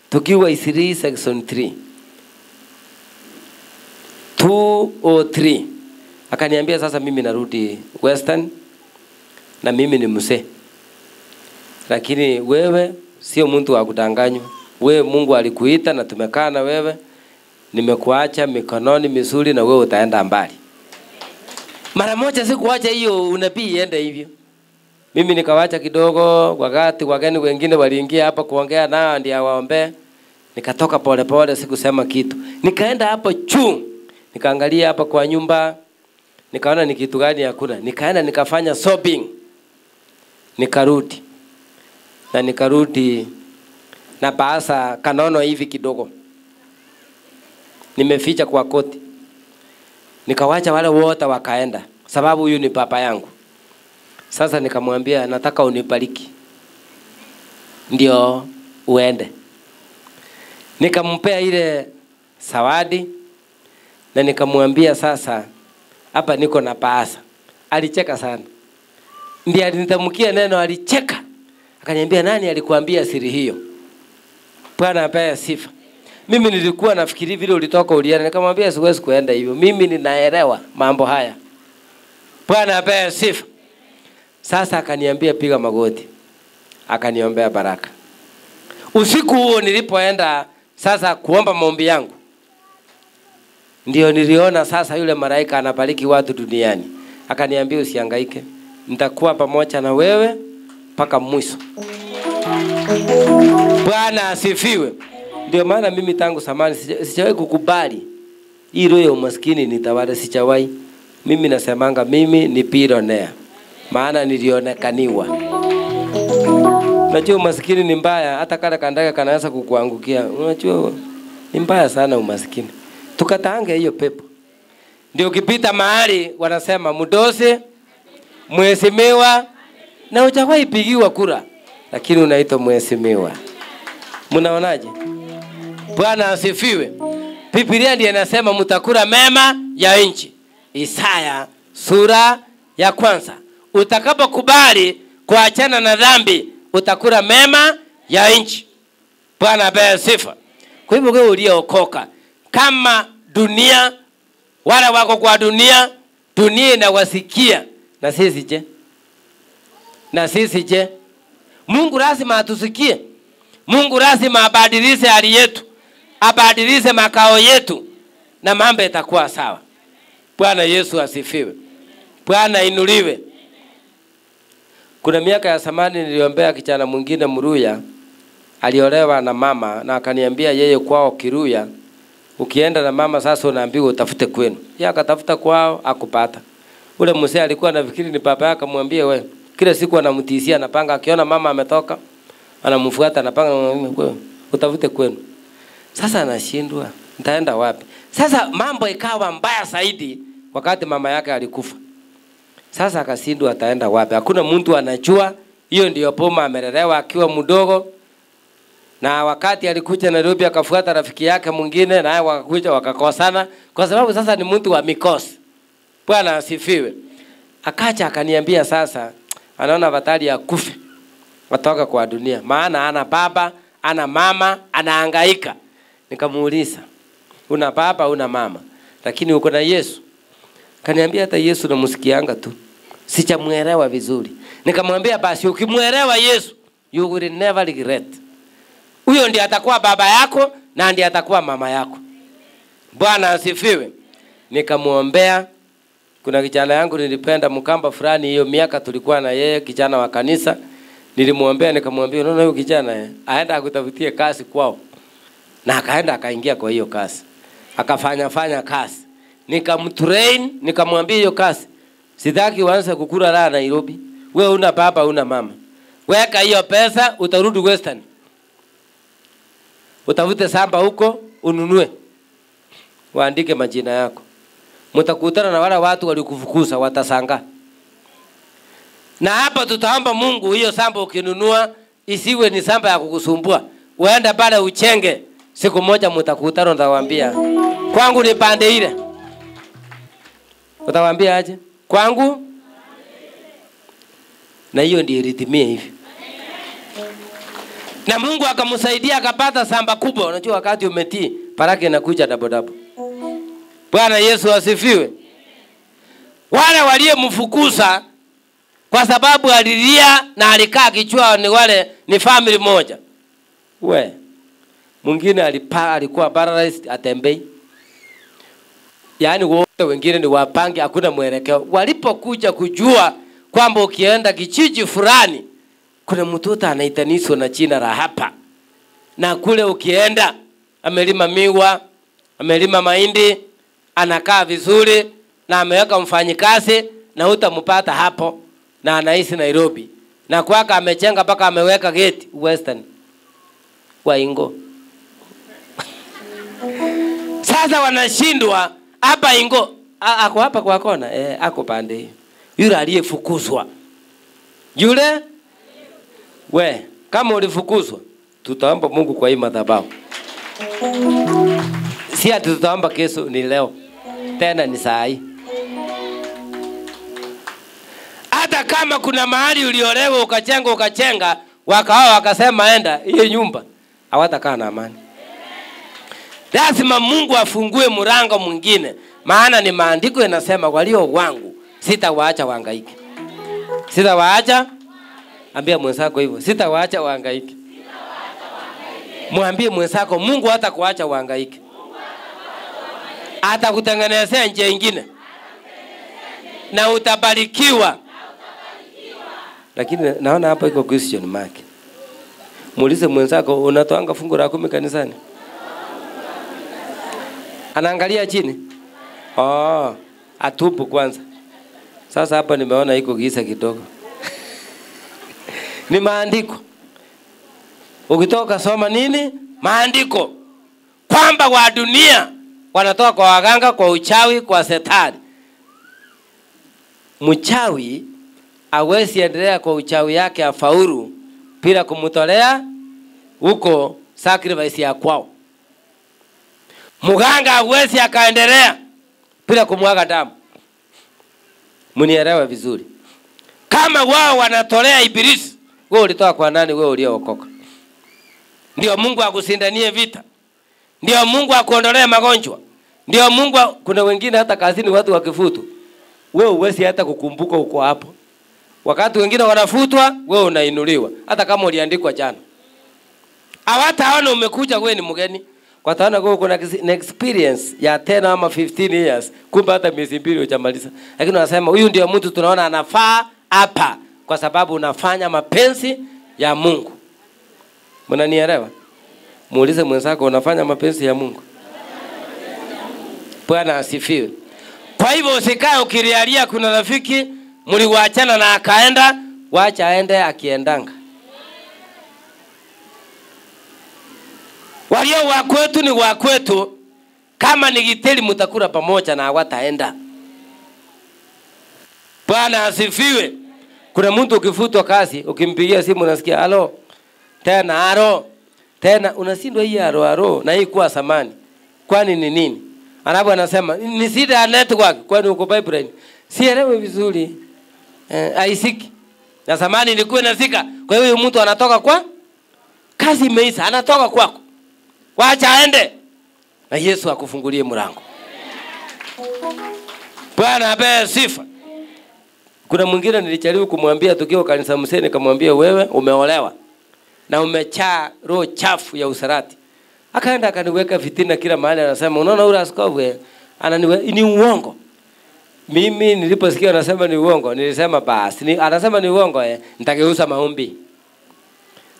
tukiwa Isiri section 3 203, akaniambia sasa mimi narudi Western na mimi ni mzee, lakini wewe sio mtu wa kudanganywa. Wewe Mungu alikuita na tumekaa na wewe, nimekuacha mikononi mizuri na wewe utaenda mbali. Mara moja sikuacha hiyo unabii iende hivyo. Mimi nikawacha kidogo, wakati wageni wengine waliingia hapa kuongea nao ndio waombe. Nikatoka pole pole, sikusema kitu. Nikaenda hapo juu, nikaangalia hapa kwa nyumba, nikaona ni kitu gani hakuna. Nikaenda nikafanya shopping. Nikarudi. Na nikarudi na paasa kanono hivi kidogo. Nimeficha kwa koti. Nikawacha wale wote wakaenda, sababu huyu ni papa yangu. Sasa nikamwambia nataka unibariki ndio uende. Nikampea ile zawadi na nikamwambia sasa hapa niko na paasa. Alicheka sana. Ndiye alinitamkia neno, alicheka. Akaniambia nani alikuambia siri hiyo? Bwana apewe sifa. Mimi nilikuwa nafikiri vile ulitoka uliana, nikamwambia siwezi kuenda hivyo. Mimi ninaelewa mambo haya. Bwana apewe sifa. Sasa akaniambia piga magoti. Akaniombea baraka. Usiku huo nilipoenda sasa kuomba maombi yangu, ndio niliona sasa yule malaika anabariki watu duniani. Akaniambia usihangaike, nitakuwa pamoja na wewe mpaka mwisho. Bwana asifiwe. Ndio maana mimi tangu zamani sijawahi kukubali hii roho ya umaskini nitawale, sijawahi. Mimi nasemanga mimi ni billionaire. Maana nilionekaniwa. Unajua umaskini ni mbaya, hata kale kandaka kanaweza kukuangukia. Unajua ni mbaya sana umaskini. Tukataange hiyo pepo. Ndio ukipita mahali wanasema mdosi, mheshimiwa, na hujawahi pigiwa kura, lakini unaitwa mheshimiwa. Mnaonaje? Bwana asifiwe. Biblia ndiyo inasema mtakula mema ya nchi. Isaya sura ya 1. Utakapokubali kuachana na dhambi, utakula mema ya nchi. Bwana apewe sifa. Kwa hivyo wewe uliokoka, kama dunia wale wako kwa dunia, dunia inawasikia, na sisi je? Na sisi je? Mungu lazima atusikie. Mungu lazima abadilishe hali yetu, abadilishe makao yetu, na mambo yatakuwa sawa. Bwana Yesu asifiwe. Bwana inuliwe. Kuna miaka ya zamani niliombea kijana mwingine Mruya, aliolewa na mama na akaniambia yeye kwao Kiruya, ukienda na mama sasa unaambiwa utafute kwenu. Yeye akatafuta kwao akupata. Ule mzee alikuwa anafikiri ni baba yake, akamwambia wewe, kila siku anamtishia, anapanga akiona mama ametoka anamfuata, anapanga wewe utafute kwenu. Sasa anashindwa, nitaenda wapi? Sasa mambo ikawa mbaya zaidi wakati mama yake alikufa. Sasa akashindwa ataenda wapi? Hakuna mtu anajua. Hiyo ndio poma amelelewa akiwa mdogo. Na wakati alikuja Nairobi akafuata rafiki yake mwingine, naye wakakuja wakakosana kwa sababu sasa ni mtu wa mikosi. Bwana asifiwe. Akaja akaniambia sasa anaona batali ya kufa watoka kwa dunia, maana ana baba, ana mama, anahangaika. Nikamuuliza, una baba, una mama, lakini uko na Yesu? Kaniambia hata Yesu namsikianga tu, sijamuelewa vizuri. Nikamwambia basi ukimuelewa Yesu, you will never regret. Huyo ndiye atakuwa baba yako na ndiye atakuwa mama yako. Bwana asifiwe. Nikamuombea. Kuna kijana yangu nilipenda Mkamba fulani, hiyo miaka tulikuwa na yeye, kijana wa kanisa. Nilimuombea nikamwambia unaona huyo kijana aenda akutafutie kazi kwao. Na akaenda akaingia kwa hiyo kazi. Akafanya kazi. Nikamtrain, nikamwambia hiyo kazi sitaki uanze kukula raha Nairobi. Wewe una baba, una mama. Weka hiyo pesa, utarudi Western. Utafute samba huko, ununue. Waandike majina yako. mtakutana na wale watu walikufukuza, watasanga. Na hapa tutaomba Mungu hiyo samba ukinunua isiwe ni samba ya kukusumbua. Uenda pale uchenge, siku moja mtakutana nitawaambia kwangu ni pande ile. Utawaambia aje? Kwangu. Na hiyo ndiyo iritimie hivi. Na Mungu akamsaidia akapata samba kubwa. Unajua wakati umetii, baraka inakuja double. Bwana Yesu asifiwe. Wale waliyemfukuza kwa sababu alilia na alikaa kichwa ni wale ni family moja. Mwingine alikuwa paralyzed atembei. Yaani wote wengine ni wapangi, hakuna mwelekeo. Walipokuja kujua kwamba ukienda kijiji fulani kuna mtoto anaitaniswa na jina la hapa. Na kule ukienda amelima miwa, amelima mahindi, anakaa vizuri na ameweka mfanyikazi na utampata hapo na anaishi Nairobi. Na kwaka amechenga paka ameweka gate Western. Kwa Ingo. Sasa wanashindwa hapa Ingo. Ako hapa kwa kona, ako pande hiyo. Yule aliyefukuzwa. Yule kama ulifukuzwa, tutaomba Mungu kwa hii madhabahu. Si ati tutaomba kesho, ni leo. Tena ni saa hii. Hata kama kuna mahali uliolewa ukachenga wakao wakasema enda hiyo nyumba, hawatakaa na amani. Lazima Mungu afungue mlango mwingine, maana ni maandiko yanasema walio wangu sitawaacha wahangaike. Sitawaacha. Ambia mwenzako hivyo, sitawaacha wahangaike. Mwambie mwenzako Mungu hatakuacha wahangaike. Atakutengenezea njia nyingine. Na utabarikiwa. Lakini naona hapa iko question mark. Muulize mwenzako unatoanga fungu la 10 kanisani? Anaangalia chini. Atubu kwanza. Sasa hapa nimeona iko giza kidogo. Ni maandiko. Ukitoka soma nini? Maandiko. Kwamba wa dunia wanatoka kwa waganga, kwa uchawi, kwa setani. Mchawi hawezi endelea kwa uchawi yake afaulu bila kumtolea huko sacrifice ya kwao. Mganga hawezi akaendelea bila kumwaga damu. Mnielewa vizuri. Kama wao wanatolea ibilisi, wewe ulitoka kwa nani? Wewe uliokoka. Ndio Mungu akusindanie vita. Ndio Mungu akuondolee magonjwa. Ndio Mungu kuna wengine hata kazini watu wakifutu, wewe uwezi hata kukumbuka uko hapo. Wakati wengine wanafutwa, wewe unainuliwa hata kama uliandikwa jana. Hawataona umekuja wewe ni mgeni. Kwa taona wewe kuna experience ya 10 ama 15 years, kumbe hata miezi 2 hujamaliza. Lakini wanasema huyu ndio mtu tunaona anafaa hapa kwa sababu unafanya mapenzi ya Mungu. Mnanielewa? Muulize mwenzako unafanya mapenzi ya Mungu. Bwana asifiwe. Kwa hivyo usikae ukilialia kuna rafiki mliwaachana na akaenda, waacha aende akiendanga. Walio wa kwetu ni wa kwetu, kama ni giteli mtakula pamoja na hawataenda. Bwana asifiwe. Kuna mtu ukifutwa kazi, ukimpigia simu unasikia halo. Tena halo. Tena unashindwa hii halo na hii kuwa samani. Kwani ni nini? Anapo anasema ni shida ya network, kwani uko pipeline. Sielewi vizuri. Aisiki. Na samani ilikuwa inasika. Kwa hiyo mtu anatoka kwa kazi imeisha, anatoka kwako. Waacha aende. Na Yesu akufungulie mlango. Bwana ape sifa. Kuna mwingine nilijaribu kumwambia tukiwa kanisa Mseni, nikamwambia wewe umeolewa na umechaa roho chafu ya usarati. Akaenda akaniweka fitina kila mahali, anasema unaona ule askofu ni uongo. Mimi niliposikia anasema ni uongo, nilisema basi anasema ni uongo, nitageuza maombi.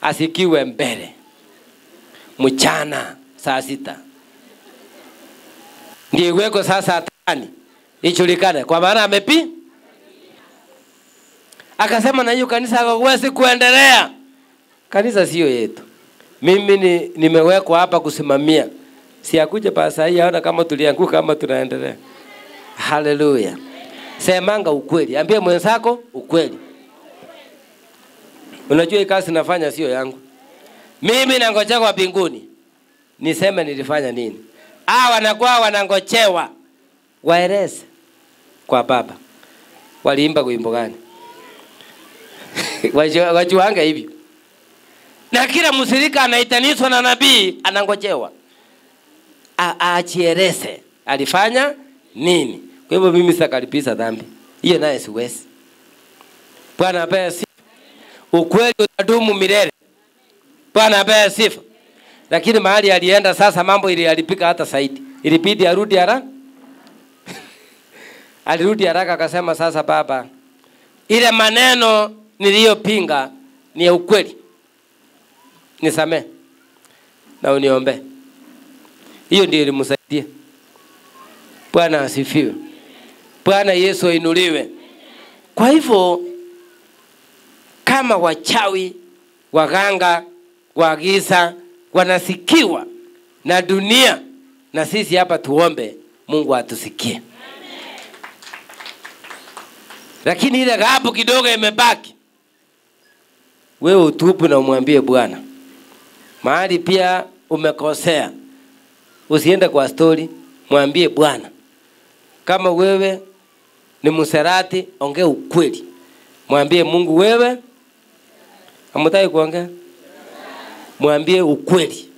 Asikiwe mbele. Mchana saa 6. Ndiye weko sasa tani. Ijulikane kwa maana amepi. Akasema na hiyo kanisa hawezi kuendelea. Kanisa sio yetu. Mimi nimewekwa hapa kusimamia. Si akuje pasa hii aona kama tulianguka kama tunaendelea. Haleluya. Semanga ukweli. Ambie mwenzako ukweli. Unajua hii kazi nafanya sio yangu. Mimi nangoja kwa mbinguni niseme nilifanya nini. Wanakuwa wanangochewa waeleze kwa Baba waliimba wimbo gani. Wajuanga hivyo. Na kila mshirika anaitanishwa na nabii anangojewa achieleze alifanya nini. Kwa hivyo mimi sitakaribisha dhambi. Hiyo naye siwezi. Bwana apewe sifa. Ukweli utadumu milele. Bwana apewe sifa. Lakini mahali alienda sasa mambo iliharibika hata zaidi. Ilibidi arudi haraka. Alirudi haraka akasema sasa Baba, ile maneno niliyopinga ni ya ukweli. Nisamee na uniombe. Hiyo ndio ilimsaidia. Bwana asifiwe. Bwana Yesu ainuliwe. Kwa hivyo kama wachawi, waganga, waagiza wanasikiwa na dunia, na sisi hapa tuombe Mungu atusikie. Lakini ile gabu kidogo imebaki. Wewe utubu na umwambie Bwana. Mahali pia umekosea. Usiende kwa story, mwambie Bwana. Kama wewe ni mserati, ongea ukweli. Mwambie Mungu wewe. Hamtaki kuongea? Mwambie ukweli.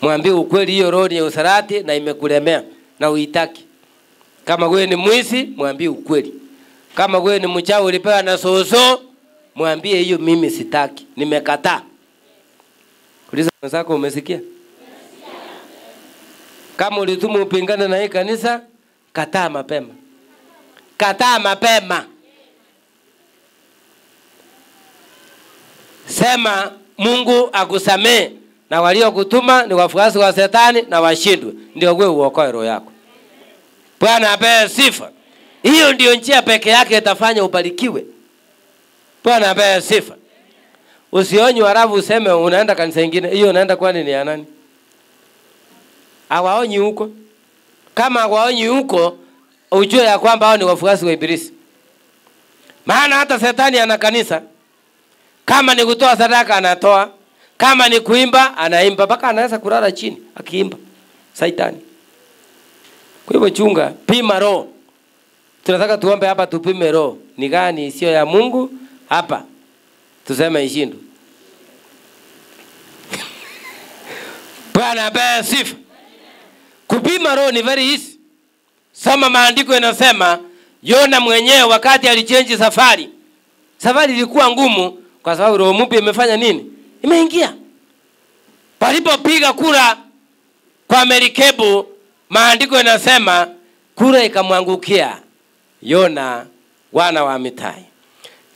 Mwambie ukweli, hiyo roho ya usarati na imekulemea na uitaki. Kama wewe ni mwizi, mwambie ukweli. Kama wewe ni mchawi ulipewa na soso, mwambie hiyo mimi sitaki, nimekataa. Uliza mwenzako umesikia? Kama ulitumwa upingane na hii kanisa, kataa mapema. Kataa mapema. Sema Mungu akusamee, na walio kutuma ni wafuasi wa Shetani na washindwe, ndio wewe uokoe roho yako. Bwana apewe sifa. Hiyo ndio njia peke yake itafanya ubarikiwe. Bwana apewe sifa. Usionywe halafu useme unaenda kanisa lingine. Hiyo unaenda kwani ni ya nani? Hawaonyi huko. Kama hawaonyi huko, ujue ya kwamba hao ni wafuasi wa Ibilisi. Maana hata Shetani ana kanisa. Kama ni kutoa sadaka anatoa, kama ni kuimba anaimba, mpaka anaweza kulala chini akiimba. Shetani. Kwa hivyo chunga, pima roho. Tunataka tuombe hapa tupime roho. Ni gani sio ya Mungu hapa? Tuseme ishindu. Bwana apewe sifa. Kupima roho ni very easy. Soma maandiko yanasema Yona mwenyewe wakati alichange safari. Safari ilikuwa ngumu kwa sababu roho mpya imefanya nini? Imeingia. Palipopiga kura kwa merikebu, maandiko yanasema kura ikamwangukia Yona wana wa Amitai.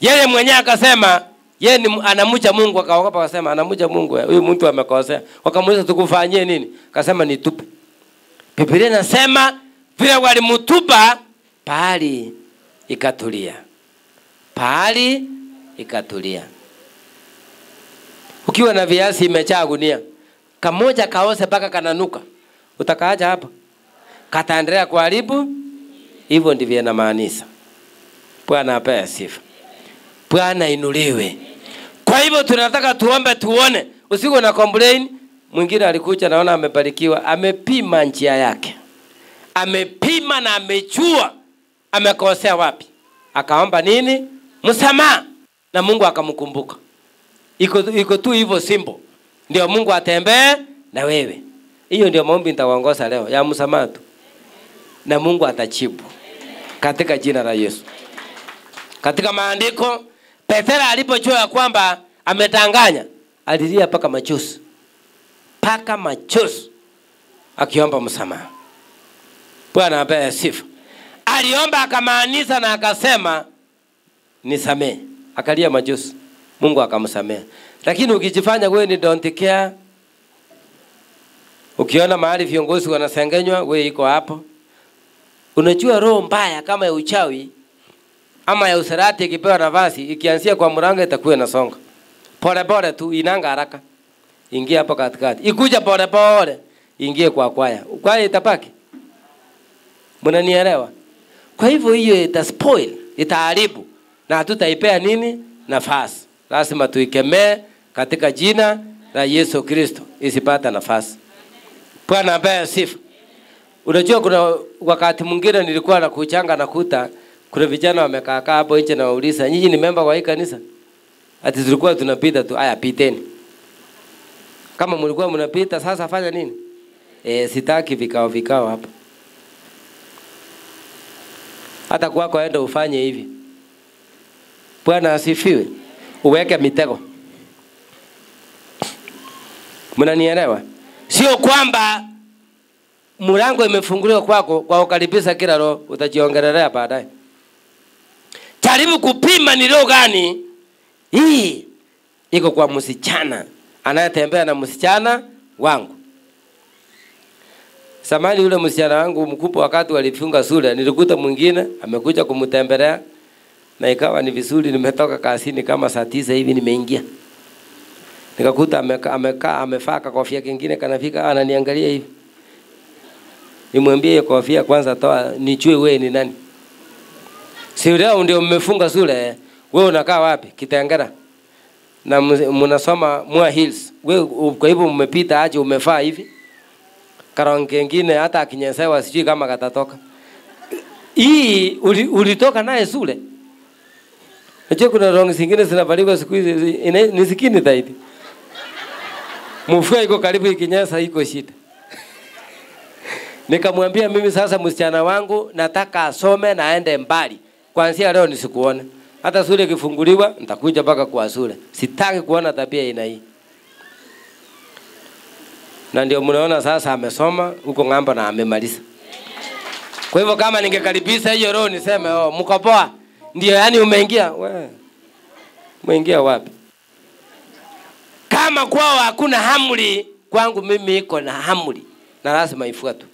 Yeye mwenyewe akasema yeye anamcha Mungu, akaogopa akasema anamcha Mungu, huyu mtu amekosea. Wakamuuliza tukufanyie nini? Akasema nitupe. Biblia inasema vile walimtupa pahali ikatulia. Pahali ikatulia. Ukiwa na viazi imejaa gunia, kamoja kaose mpaka kananuka, utakaacha hapa? Kataendelea kuharibu? Hivyo ndivyo inamaanisha. Bwana apewe sifa. Bwana inuliwe. Kwa hivyo tunataka tuombe tuone. Usiku na complain. Mwingine alikuja naona amebarikiwa, amepima njia yake. Amepima na amejua amekosea wapi. Akaomba nini? Msamaha. Na Mungu akamkumbuka. Iko tu hivyo simple. Ndio Mungu atembee na wewe. Hiyo ndio maombi nitawaongoza leo, ya msamaha tu. Na Mungu atajibu. Katika jina la Yesu. Katika maandiko, Petero alipojua kwamba ametanganya, alilia paka machozi. Paka machozi akiomba msamaha. Bwana apewe sifa. Aliomba akamaanisha na akasema nisamee. Akalia machozi. Mungu akamsamea. Lakini ukijifanya wewe ni don't care, ukiona mahali viongozi wanasengenywa, wewe iko hapo. Unajua roho mbaya kama ya uchawi ama ya usarati ikipewa nafasi, ikianzia kwa mlango itakuwa inasonga. Pole pole tu, inanga haraka. Ingia hapo katikati. Ikuja pole pole, ingie kwa kwaya. Kwaya itapaki. Mnanielewa? Kwa hivyo hiyo ita spoil, itaharibu na hatutaipea nini? Nafasi. Lazima tuikemee katika jina la Yesu Kristo isipata nafasi. Bwana apewe sifa. Unajua kuna wakati mwingine nilikuwa nakuchanga nakuta kuna vijana wamekaa hapo nje na wauliza, nyinyi ni member wa hii kanisa? Ati tulikuwa tunapita tu, aya piteni. Kama mlikuwa mnapita sasa fanya nini? Sitaki vikao hapa. Hata kwako aenda ufanye hivi. Bwana asifiwe. Uweke mitego. Mnanielewa? Sio kwamba mlango imefunguliwa kwako kwa ukaribisha kila roho utajiongelelea baadaye. Jaribu kupima ni roho gani hii iko kwa msichana anayetembea na msichana wangu. Samani yule msichana wangu mkubwa wakati walifunga shule nilikuta mwingine amekuja kumtembelea na ikawa ni vizuri nimetoka kazini kama saa 9 hivi nimeingia. Nikakuta amekaa amevaa kofia kingine kanafika ananiangalia hivi. Nimwambie hiyo kofia kwanza toa nijue wewe ni nani. Si leo ndio mmefunga shule, wewe unakaa wapi? Kitengera. Na mnasoma Mua Hills. Wewe kwa hivyo mmepita aje umevaa hivi? Karonge kingine hata akinyesewa sijui kama katatoka. Hii ulitoka naye shule. Unajua kuna rongi zingine zinavaliwa siku hizi ni sikini zaidi. Mfua iko karibu ikinyesa iko shida. Nikamwambia mimi sasa msichana wangu nataka asome na aende mbali. Kuanzia leo nisikuone. Hata shule kifunguliwa nitakuja mpaka kwa shule. Sitaki kuona tabia ina hii. Na ndio mnaona sasa amesoma huko ng'ambo na amemaliza. Kwa hivyo kama ningekaribisha hiyo roho niseme mko poa. Ndio yani umeingia wewe. Umeingia wapi? Kama kwao hakuna amri, kwangu mimi iko na amri na lazima ifuatwe.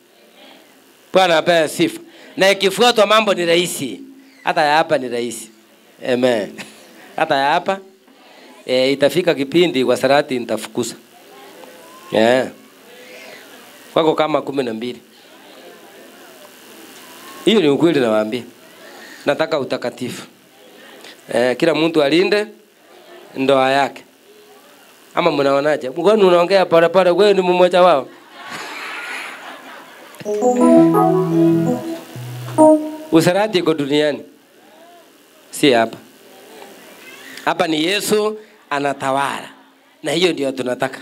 Bwana apewe sifa. Na ikifuatwa mambo ni rahisi. Hata ya hapa ni rahisi. Amen. Hata ya hapa itafika kipindi kwa sarati nitafukuza. Wako kama 12. Hiyo ni ukweli nawaambia. Nataka utakatifu. Kila mtu alinde ndoa yake. Ama mnaonaje? Mbona unaongea pole pole wewe ni mmoja wao? Usarati iko duniani. Si hapa. Hapa ni Yesu anatawala. Na hiyo ndio tunataka.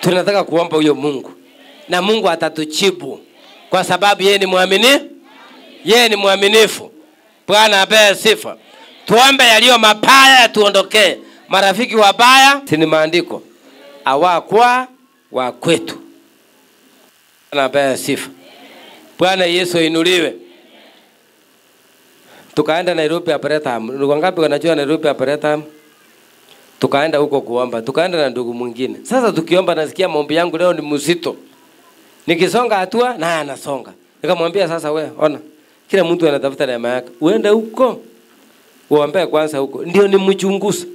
Tunataka kuomba huyo Mungu. Na Mungu atatujibu kwa sababu yeye ni mwaminifu. Yeye ni mwaminifu. Bwana apewe sifa. Tuombe yaliyo mabaya tuondokee. Marafiki wabaya si ni maandiko. Hawakwa wa kwetu. Bwana apewe sifa. Bwana Yesu ainuliwe. Tukaenda Nairobi Apretam. Ndugu ngapi wanajua Nairobi Apretam? Tukaenda huko kuomba. Tukaenda na ndugu mwingine. Sasa tukiomba nasikia maombi yangu leo ni mzito. Nikisonga hatua na anasonga. Nikamwambia sasa wewe ona. Kila mtu anatafuta neema yake. Uende huko. Uombe kwanza huko. Ndio nimchunguze.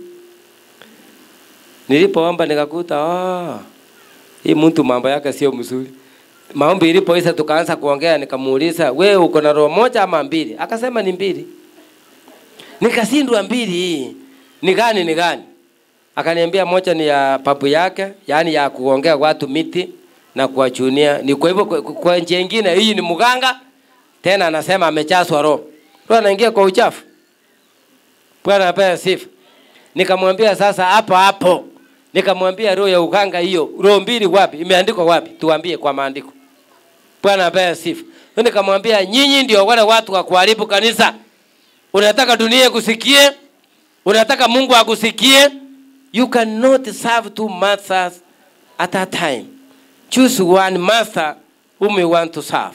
Nilipoomba nikakuta hii mtu mambo yake sio mzuri. Maombi ilipoisha tukaanza kuongea nikamuuliza wewe uko na roho moja ama mbili? Akasema ni mbili. Nikashindwa mbili. Ni gani? Akaniambia moja ni ya papu yake, yani ya kuongea watu miti na kuwachunia. Ni kwa hivyo kwa njia nyingine hii ni mganga. Tena anasema amechaswa roho. Roho anaingia kwa uchafu. Bwana apewe sifa. Nikamwambia sasa hapo. Nikamwambia roho ya uganga hiyo, roho mbili wapi? Imeandikwa wapi? Tuambie kwa maandiko. Bwana apewe sifa. Nikamwambia nyinyi ndio wale watu wa kuharibu kanisa. Unataka dunia kusikie? Unataka Mungu akusikie? You cannot serve two masters at a time. Choose one master whom you want to serve.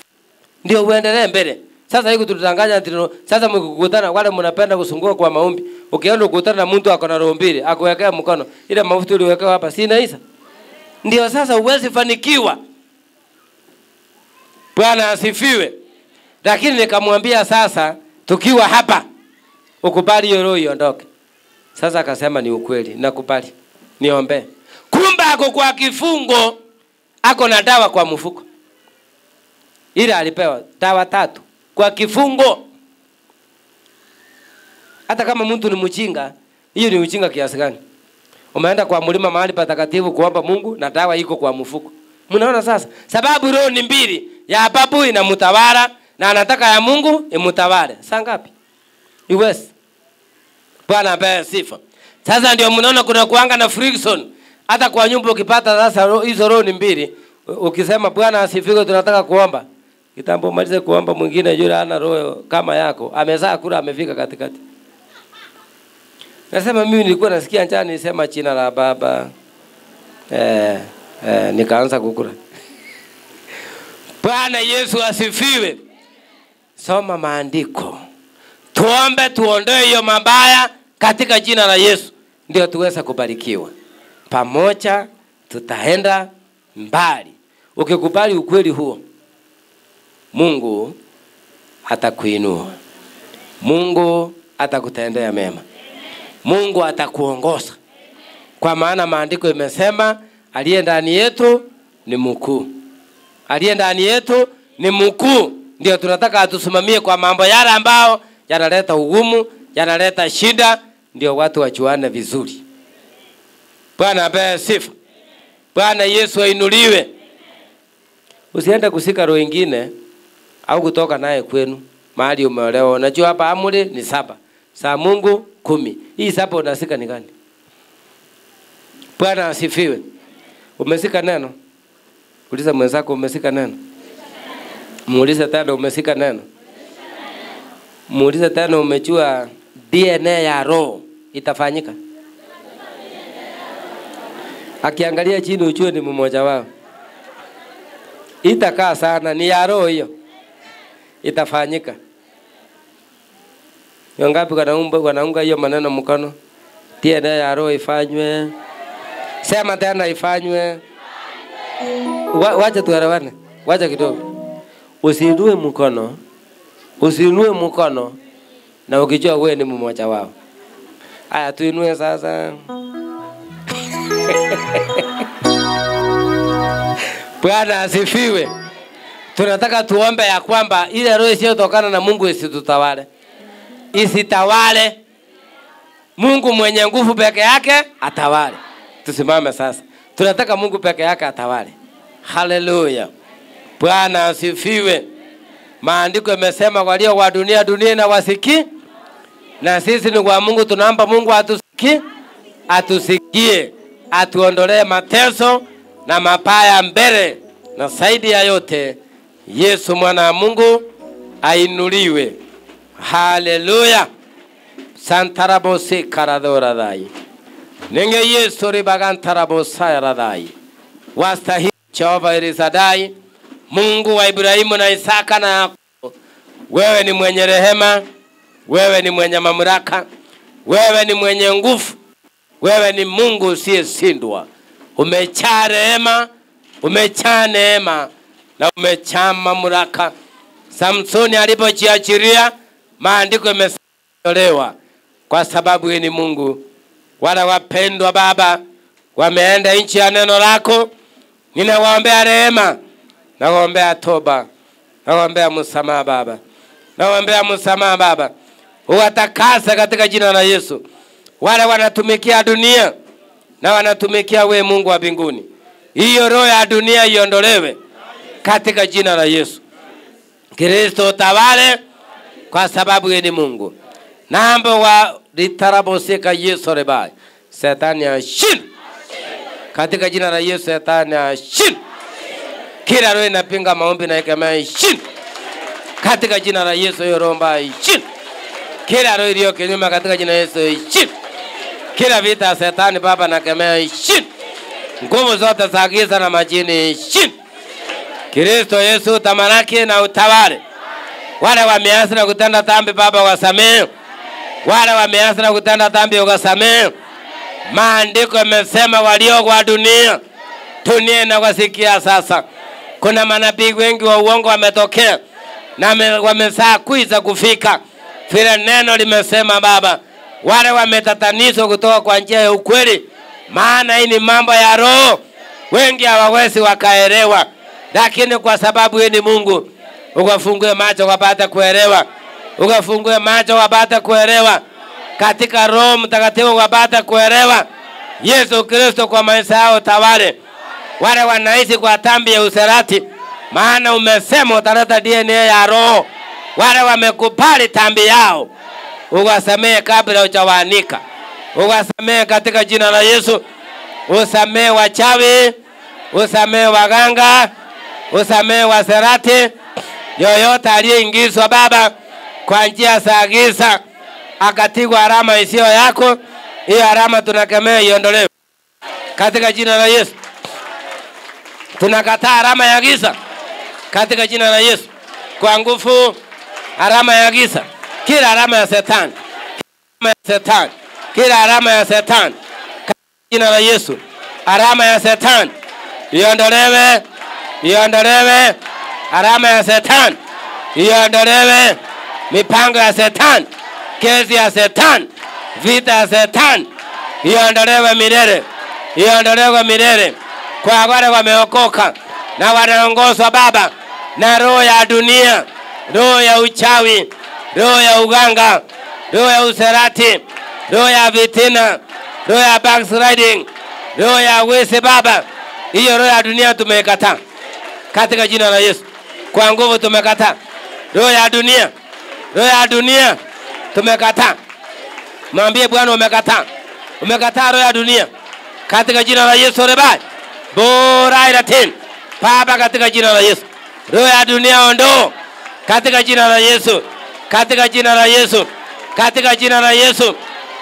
Ndio uendelee mbele. Sasa hiku tutanganya ndio sasa mkikutana wale mnapenda kusungua kwa maombi. Ukienda kukutana na mtu akona roho mbili, akuwekea mkono. Ile mafuta uliwekewa hapa si inaisha. Ndio sasa uwezi fanikiwa. Bwana asifiwe. Lakini nikamwambia sasa tukiwa hapa ukubali hiyo roho iondoke. Sasa akasema ni ukweli, nakubali. Niombe. Kumbe ako kwa kifungo, ako na dawa kwa mfuko. Ile alipewa dawa 3. kwa kifungo. Hata kama mtu ni mjinga, hiyo ni ujinga kiasi gani? Umeenda kwa mlima mahali patakatifu kuomba Mungu na dawa iko kwa mfuko. Mnaona sasa? Sababu roho ni mbili, ya babu inamtawala na anataka ya Mungu imtawale. Saa ngapi? Iwezi. Bwana apewe sifa. Sasa ndio mnaona kuna kuanga na friction. Hata kwa nyumba ukipata sasa hizo roho ni mbili, ukisema Bwana asifiwe tunataka kuomba, kitambo malize kuomba mwingine yule ana roho kama yako, amezaa kula amefika katikati. Nasema mimi nilikuwa nasikia njaa nisema jina la Baba. Nikaanza kukula. Bwana Yesu asifiwe. Soma maandiko. Tuombe tuondoe hiyo mabaya katika jina la Yesu. Ndio tuweza kubarikiwa. Pamoja tutaenda mbali. Ukikubali ukweli huo, Mungu atakuinua. Mungu atakutendea mema. Mungu atakuongoza. Kwa maana maandiko imesema aliye ndani yetu ni mkuu. Aliye ndani yetu ni mkuu. Ndio tunataka atusimamie kwa mambo yale ambao yanaleta ugumu, yanaleta shida, ndio watu wajuane vizuri. Bwana apewe sifa. Bwana Yesu ainuliwe. Usiende kusika roho nyingine au kutoka naye kwenu mahali umeolewa. Unajua hapa amri ni 7. Saa Mungu 10. Hii 7 unasika ni gani? Bwana asifiwe. Umesika neno? Uliza mwenzako umesika neno? Muulize tena umesika neno? Muulize tena umejua DNA ya roho itafanyika? Akiangalia chini ujue ni mmoja wao. Itakaa sana, ni ya roho hiyo. Itafanyika. Yongapi wanaunga hiyo maneno mkono? DNA ya roho ifanywe. Sema tena ifanywe. Wacha tuelewane. Wacha kidogo. Usiinue mkono. Usiinue mkono na ukijua wewe ni mmoja wao. Haya tuinue sasa. Bwana asifiwe. Tunataka tuombe ya kwamba ile roho isiyotokana na Mungu isitutawale. Isitawale. Mungu mwenye nguvu peke yake atawale. Tusimame sasa. Tunataka Mungu peke yake atawale. Haleluya. Bwana asifiwe. Maandiko yamesema walio wa dunia, dunia na wasiki. Na sisi ni kwa Mungu, tunaomba Mungu atusikie, atuondolee mateso na mabaya mbele. Na zaidi ya yote, Yesu mwana wa Mungu ainuliwe. Haleluya. Santarabosi karadora dai. Nenge Yesu ribagantarabosa radai. Wastahili Jehova Elizadai, Mungu wa Ibrahimu na Isaka na Yakobo. Wewe ni mwenye rehema, wewe ni mwenye mamlaka, wewe ni mwenye nguvu, wewe ni Mungu usiyeshindwa. Umejaa rehema, umejaa neema na umejaa mamlaka. Samsoni alipojiachilia, maandiko yametolewa kwa sababu yeye ni Mungu. Wala wapendwa Baba, wameenda nchi ya neno lako. Ninawaombea rehema, nawaombea toba, nawaombea msamaha Baba. Nawaombea msamaha Baba. Uwatakase katika jina la Yesu. Wale wanatumikia dunia na wanatumikia we Mungu wa mbinguni, hiyo roho ya dunia iondolewe katika jina la Yesu. Kristo utawale kwa sababu yeye ni Mungu. Namba wa litaraboseka Yesu rebai. Shetani ashindwe. Katika jina la Yesu shetani ashindwe. Kila roho inapinga maombi na ikemea ashindwe. Katika jina la Yesu hiyo roho mbaya ashindwe. Kila roho iliyo kinyume katika jina la Yesu ashindwe. Kila vita ya shetani Baba na kemea ashindwe. Nguvu zote za giza na majini ashindwe. Kristo Yesu tamalaki na utawale. Wale wameasi na kutenda dhambi Baba wasamehe. Wale wameasi na kutenda dhambi ukasamehe. Maandiko yamesema walio kwa dunia, dunia inawasikia sasa. Kuna manabii wengi wa uongo wametokea na wamesaa kuiza kufika. Vile neno limesema Baba, wale wametatanishwa kutoka kwa njia ya ukweli. Maana hii ni mambo ya roho. Wengi hawawezi wakaelewa. Lakini kwa sababu yeye ni Mungu, ukafungue macho wapate kuelewa, ukafungue macho wapate kuelewa, katika Roho Mtakatifu wapate kuelewa Yesu Kristo kwa maisha yao tawale. Wale wanaishi kwa dhambi ya usherati, maana umesema utaleta DNA ya Roho. Wale wamekubali dhambi yao, uwasamehe kabla hujawanika. Uwasamehe katika jina la Yesu. Usamehe wachawi, usamehe waganga, usamehe washerati, yoyote aliyeingizwa Baba kwa njia za giza akatigwa alama isiyo yako. Hiyo alama tunakemea iondolewe katika jina la Yesu. Tunakataa alama ya giza katika jina la Yesu. Kwa nguvu alama ya giza, kila alama ya Shetani, kila alama ya Shetani katika jina la Yesu. Alama ya Shetani iondolewe, iondolewe. Alama ya Shetani iondolewe. Mipango ya Shetani, kesi ya Shetani, vita ya Shetani iondolewe milele, iondolewe milele. Kwa wale wameokoka na wanaongozwa Baba na roho ya dunia, roho ya uchawi, roho ya uganga, roho ya usherati, roho ya vitina, roho ya backsliding, roho ya wizi Baba, hiyo roho ya dunia tumekataa katika jina la Yesu. Kwa nguvu tumekataa roho ya dunia, roho ya dunia tumekataa. Mwambie Bwana umekataa, umekataa roho ya dunia katika jina la Yesu. Rebai bora iratin Baba katika jina la Yesu. Roho ya dunia ondoa katika jina la Yesu, katika jina la Yesu, katika jina la Yesu.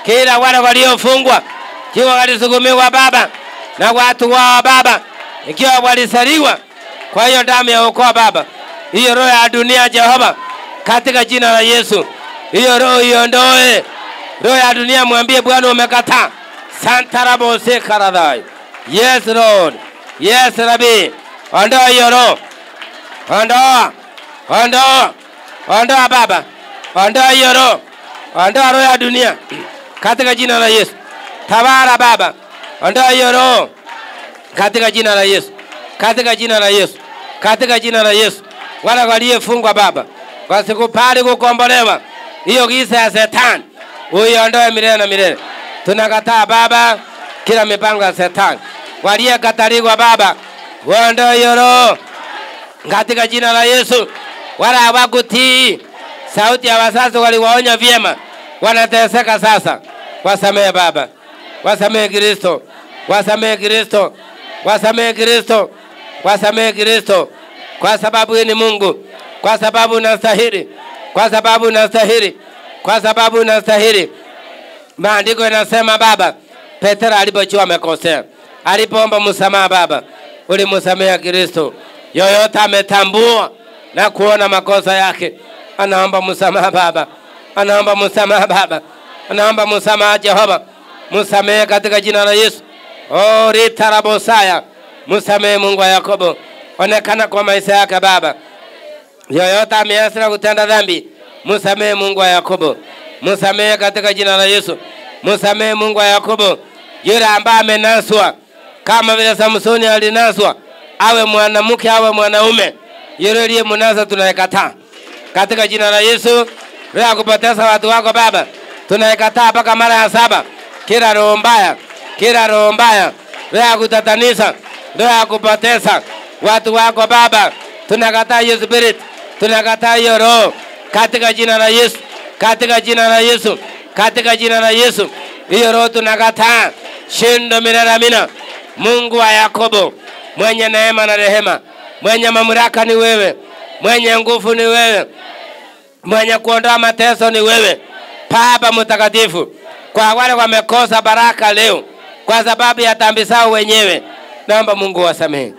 Kila wale waliofungwa kiwa walisukumiwa Baba na watu wao Baba, ikiwa walisaliwa kwa hiyo damu ya wokovu Baba, hiyo roho ya dunia Jehova katika jina la Yesu, hiyo roho iondoe. Roho ya dunia mwambie Bwana umekataa. Santa rabo sekaradai. Yes Lord, yes Rabbi. Ondoa hiyo roho, ondoa, ondoa, ondoa Baba, ondoa hiyo roho, ondoa roho ya dunia katika jina la Yesu. Tawala Baba, ondoa hiyo roho katika jina la Yesu, katika jina la Yesu, katika jina la Yesu. Wale waliofungwa Baba wasikubali kukombolewa, hiyo giza ya Shetani uiondoe milele na milele. Tunakataa Baba kila mipango ya Shetani. Waliokataliwa Baba, uondoe hiyo roho katika jina la Yesu. Wala hawakutii sauti ya wazazi waliwaonya vyema, wanateseka sasa. Wasamehe Baba, wasamehe Kristo, wasamehe Kristo, wasamehe Kristo, wasamehe Kristo, kwa sababu ni Mungu, kwa sababu unastahili, kwa sababu unastahili, kwa sababu unastahili. Maandiko yanasema Baba, Petro alipokuwa amekosea, alipoomba msamaha Baba, ulimsamea Kristo. Yoyote ametambua na kuona makosa yake, anaomba msamaha Baba, anaomba msamaha Baba, anaomba msamaha Jehova. Msamehe katika jina la Yesu. Oh ritarabosaya, msamehe Mungu wa Yakobo, onekana kwa maisha yake Baba. Yoyote ameasi kutenda dhambi, msamehe Mungu wa Yakobo, msamehe katika jina la Yesu. Msamehe Mungu wa Yakobo. Yule ambaye amenaswa kama vile Samsoni alinaswa, awe mwanamke awe mwanaume, yule aliye mnasa tunayekataa katika jina la Yesu. Roho kupoteza watu wako Baba, tunayekataa mpaka mara ya 7. Kila roho mbaya, kila roho mbaya, roho kutatanisha, roho kupoteza watu wako Baba, tunakataa hiyo spirit, tunakataa hiyo roho katika jina la Yesu, katika jina la Yesu, katika jina la Yesu. Hiyo roho tunakataa. Shindo milele. Mungu wa Yakobo, mwenye neema na rehema, mwenye mamlaka ni wewe, mwenye nguvu ni wewe, mwenye kuondoa mateso ni wewe Baba mtakatifu. Kwa wale wamekosa baraka leo kwa sababu ya dhambi zao wenyewe, naomba Mungu wasamehe,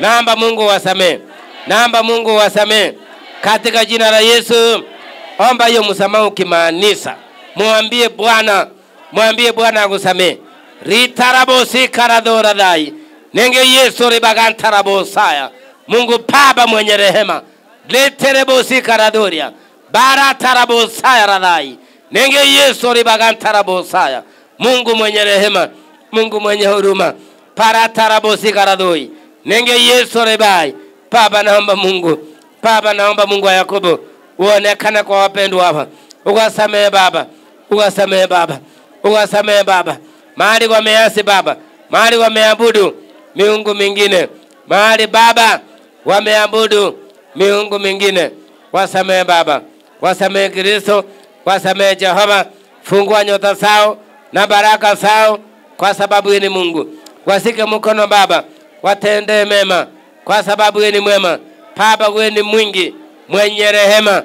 naomba Mungu wasamehe, naomba Mungu wasamehe katika jina la Yesu. Omba hiyo msamaha ukimaanisha, mwambie Bwana, mwambie Bwana akusamehe. Ritarabosi karadora dai nenge Yesu ribagantarabosaya. Mungu Baba mwenye rehema, leterebosi karadoria baratarabosaya radai nenge Yesu ribagantarabosaya. Mungu mwenye rehema, Mungu mwenye huruma, paratarabosi karadoi nenge Yesu ribai. Baba naomba Mungu Baba, naomba Mungu wa Yakobo uonekane kwa wapendwa hapa. Uwasamehe Baba, uwasamehe Baba, uwasamehe Baba. Mahali wameasi Baba, mahali wameabudu miungu mingine, mahali Baba wameabudu miungu mingine, wasamehe Baba, wasamehe Kristo, wasamehe Jehova. Fungua nyota zao na baraka zao, kwa sababu yeye ni Mungu. Wasike mkono Baba, watendee mema, kwa sababu yeye ni mwema. Baba, wewe ni mwingi, mwenye rehema,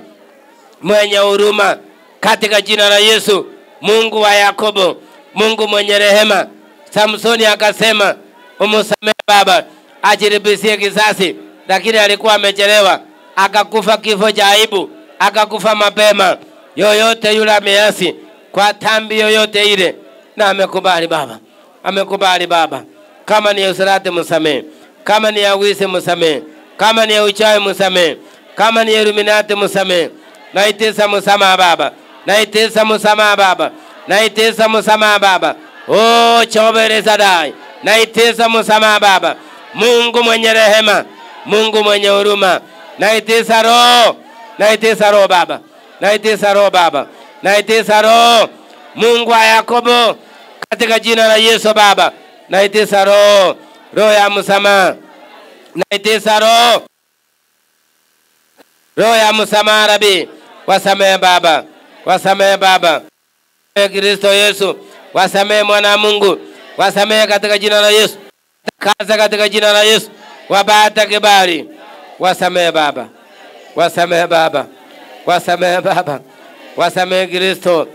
mwenye huruma, katika jina la Yesu. Mungu wa Yakobo, Mungu mwenye rehema. Samsoni akasema umsamehe Baba, ajilipizie kisasi, lakini alikuwa amechelewa, akakufa kifo cha aibu, akakufa mapema. Yoyote yule ameasi kwa dhambi yoyote ile, na amekubali Baba, amekubali Baba. Kama ni usirati msamehe, kama ni wizi msamehe, kama ni uchawi msamehe, kama ni Illuminati msamehe. Naitisa msamaha Baba, naitisa msamaha Baba, naitisa msamaha Baba. Oh, Jehova Sadai, naitisa msamaha Baba. Mungu mwenye rehema, Mungu mwenye huruma, naitisa roho, naitisa roho Baba, naitisa roho Baba, naitisa roho. Mungu wa Yakobo, katika jina la Yesu Baba, naitisa roho, roho ya msamaha, naitisa roho, roho ya msamaha Rabi. Wasamehe Baba, wasamehe Baba, Kristo Yesu, wasamehe mwana Mungu, wasamehe katika jina la Yesu, kaza katika jina la Yesu, wapata kibali. Wasamehe Baba, wasamehe Baba, wasamehe Baba, wasamehe Kristo,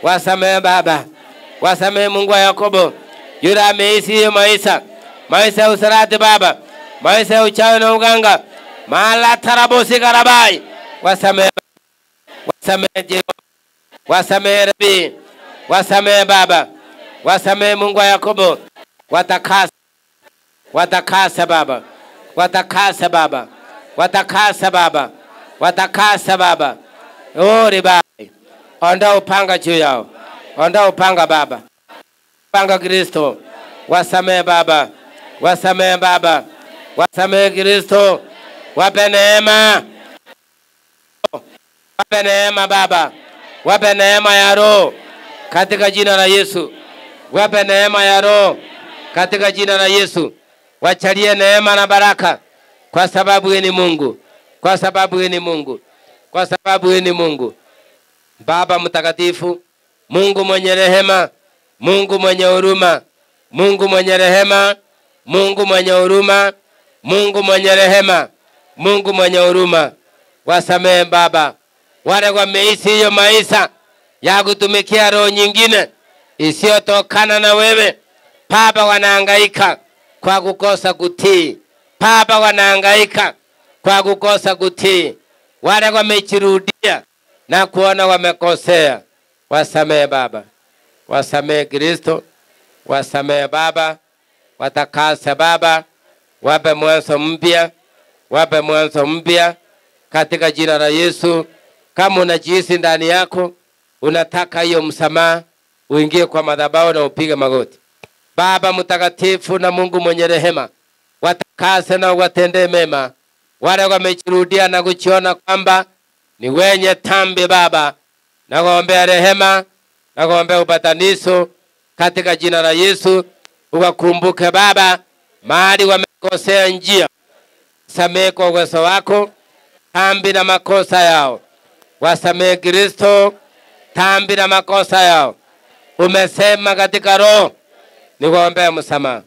wasamehe Baba, wasamehe Mungu wa Yakobo. Yule ameishi hiyo maisha ya usirati Baba, maisha ya uchawi na uganga, mala tarabosi karabai. Wasamehe, wasamehe Jehova, wasamehe Rabi, wasamehe Baba, wasamehe Mungu wa Yakobo. Watakasa, watakasa Baba, watakasa Baba, watakasa Baba, watakasa Baba. Ori Baba, ondoa upanga juu yao, ondoa upanga Baba, upanga Kristo. Wasamehe Baba, wasamehe Baba, wasamehe Kristo. Wape neema, wape neema Baba, wape neema ya roho katika jina la Yesu. Wape neema ya roho katika jina la Yesu. Wachalie neema na baraka, kwa sababu yeye ni Mungu, kwa sababu yeye ni Mungu, kwa sababu yeye ni Mungu. Baba mtakatifu, Mungu mwenye rehema, Mungu mwenye huruma, Mungu mwenye rehema, Mungu mwenye huruma, Mungu mwenye rehema, Mungu mwenye huruma. Wasamehe Baba wale wameishi hiyo maisha ya kutumikia roho nyingine isiyotokana na wewe. Baba, wanahangaika kwa kukosa kutii. Baba, wanahangaika kwa kukosa kutii. Wale wamejirudia na kuona wamekosea. Wasamehe Baba, wasamehe Kristo, wasamehe Baba, watakase Baba, wape mwanzo mpya, wape mwanzo mpya katika jina la Yesu. Kama unajihisi ndani yako unataka hiyo msamaha, uingie kwa madhabahu na upige magoti. Baba mtakatifu na Mungu mwenye rehema, watakase na watendee mema wale wamejirudia na kujiona kwamba ni wenye dhambi. Baba, nakuombea rehema, nakuombea upatanisho katika jina la Yesu. Uwakumbuke Baba mahali wamekosea njia. Samehe kwa uwezo wako dhambi na makosa yao. Wasamehe Kristo dhambi na makosa yao. Umesema katika roho, nikuombea msamaha,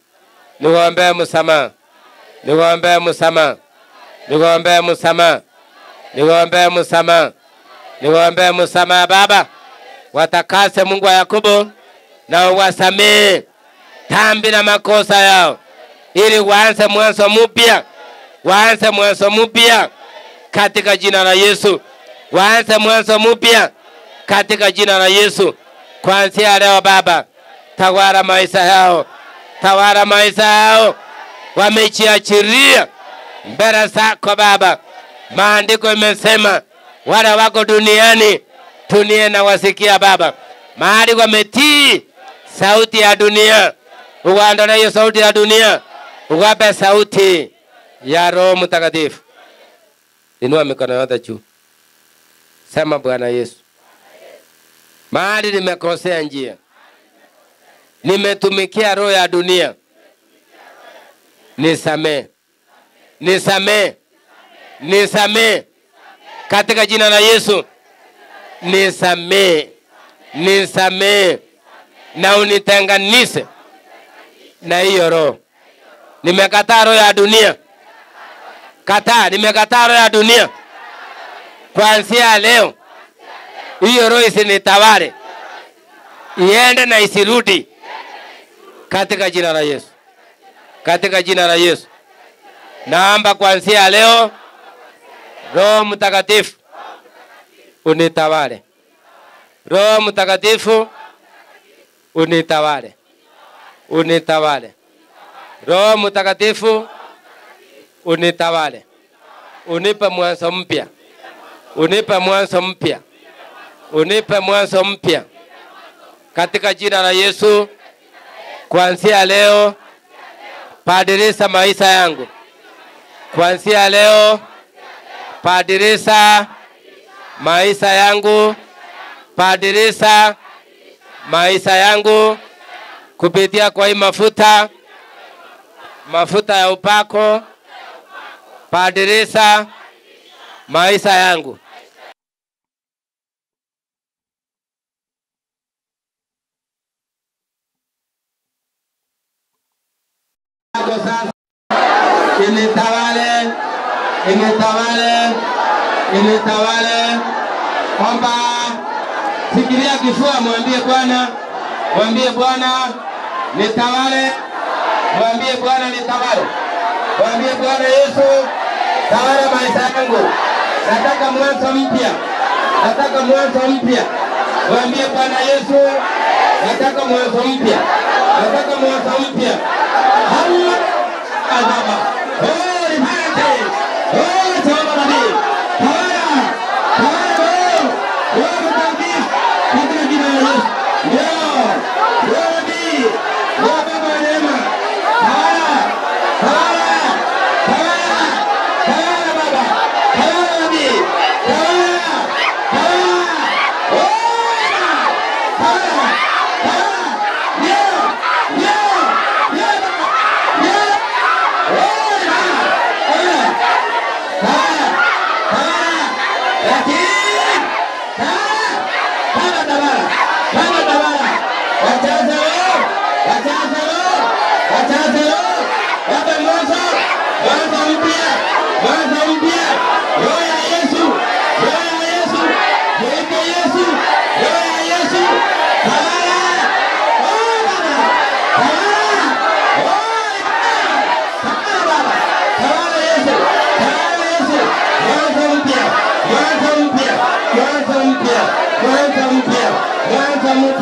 nikuombea msamaha, nikuombea msamaha, nikuombea msamaha, nikuombea msamaha, nikuombea msamaha. Baba, watakase Mungu wa Yakobo na uwasamehe dhambi na makosa yao, ili waanze mwanzo mpya, waanze mwanzo mpya katika jina la Yesu. Waanze mwanzo mpya katika jina la Yesu. Kuanzia leo Baba, tawala maisha yao, tawala maisha yao. Wamejiachiria mbele zako Baba. Maandiko imesema wale wako duniani, dunia na wasikia Baba. Mahali wametii sauti ya dunia, uwaondolee hiyo sauti ya dunia, uwape sauti ya Roho Mtakatifu, Inua mikono yote juu. Sema Bwana Yesu. Mahali nimekosea njia. Nimetumikia roho ya dunia. Nisamee. Nisamee. Nisamee. Katika jina la Yesu. Nisamee. Nisamee. Na unitenganishe na hiyo roho. Nimekataa roho ya dunia. Kataa, nimekataa roho ya dunia. Kuanzia leo hiyo roho isinitawale. Iende na isirudi. Katika jina la Yesu. Katika jina la Yesu. Naomba kuanzia leo Roho Mtakatifu unitawale. Roho Mtakatifu unitawale. Unitawale. Roho Mtakatifu unitawale. Unipe mwanzo mpya. Unipe mwanzo mpya. Unipe mwanzo mpya. Katika jina la Yesu. Kuanzia leo badilisha maisha yangu. Kuanzia leo badilisha maisha yangu. Badilisha maisha yangu kupitia kwa hii mafuta. Mafuta ya upako. Badilisha maisha yangu. Initawale, initawale, initawale. Kwamba fikiria kifua, mwambie Bwana, mwambie Bwana nitawale, mwambie Bwana nitawale, mwambie Bwana Yesu tawala maisha yangu. Nataka mwanzo mpya, nataka mwanzo mpya. Mwambie Bwana Yesu nataka mwanzo mpya, nataka mwanzo mpya. Hallelujah. Oh, imani. Oh, tawala nabii. Tawala. Tawala. Oh, nabii. Katika jina la Yesu. Ndio. Nabii. Baba wa neema. Tawala. Tawala. Tawala. Tawala baba. Tawala nabii. Tawala. Tawala. Oh, tawala. Tawala. Ndio. Ndio.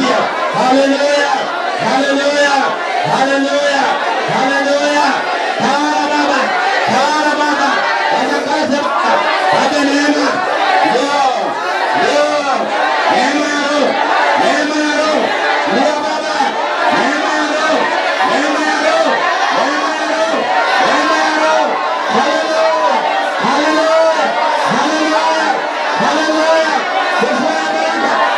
Hallelujah, hallelujah, hallelujah, hallelujah. Tawala baba, tawala baba. Watakaze baba, wape neema. Ndio, ndio, neema ya Roho, neema ya Roho. Ndio baba, neema ya Roho, neema ya Roho, neema ya Roho, neema ya Roho. Hallelujah, hallelujah, hallelujah, hallelujah. Kufua baraka.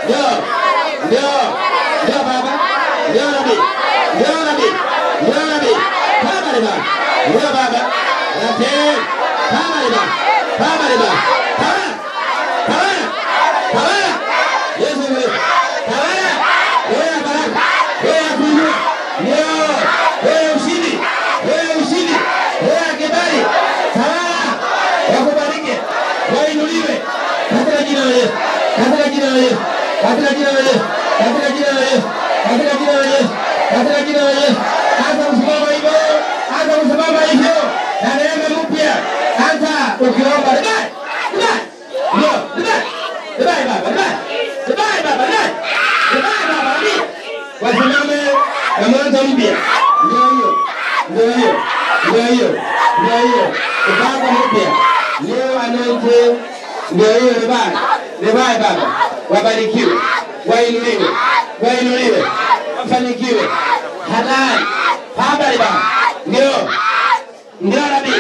Ndio. Yesu. Tawala. Tawala. Tawala. Tawala. Tawala. Yesu wewe. Tawala. Wewe baraka. Wewe kuinua. Leo. Wewe ushindi. Wewe ushindi. Wewe kibali. Tawala. Wakubariki. Wainuliwe. Katika jina la Yesu. Katika jina la Yesu. Katika jina la Yesu. Katika jina la Yesu. Katika jina la Yesu. Katika jina la Yesu. Anza kusimama hivyo. Anza kusimama hivyo. Na neema mpya. Anza ukiomba. Libai. Libai. Ndio. Libai. Libai baba. Libai. Libai baba. Libai. Libai baba. Libai. Wasimame na mwanzo mpya. Ndio hiyo. Ndio hiyo. Ndio hiyo. Ndio hiyo. Upako mpya. Leo anointe. Ndio hiyo libai. Libai baba. Wabarikiwe. Wainuliwe. Wainuliwe. Wafanikiwe. Halali. Habari baba. Ndio. Ndio Rabi.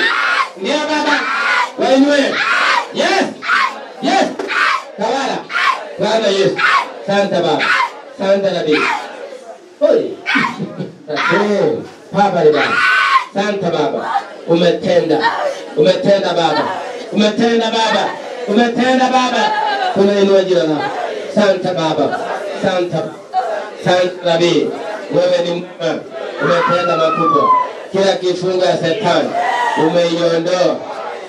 Ndio baba. Wainue. Yes. Yes. Tawala. Bwana Yesu. Santa baba. Santa Rabi. Oi. Habari baba. Santa baba. Umetenda. Umetenda baba. Umetenda baba. Umetenda baba. Tunainua jina lako. Santa baba. Santa. Santa Rabi. Wewe ni mwema. Umetenda makubwa. Kila kifungo ya Shetani umeiondoa.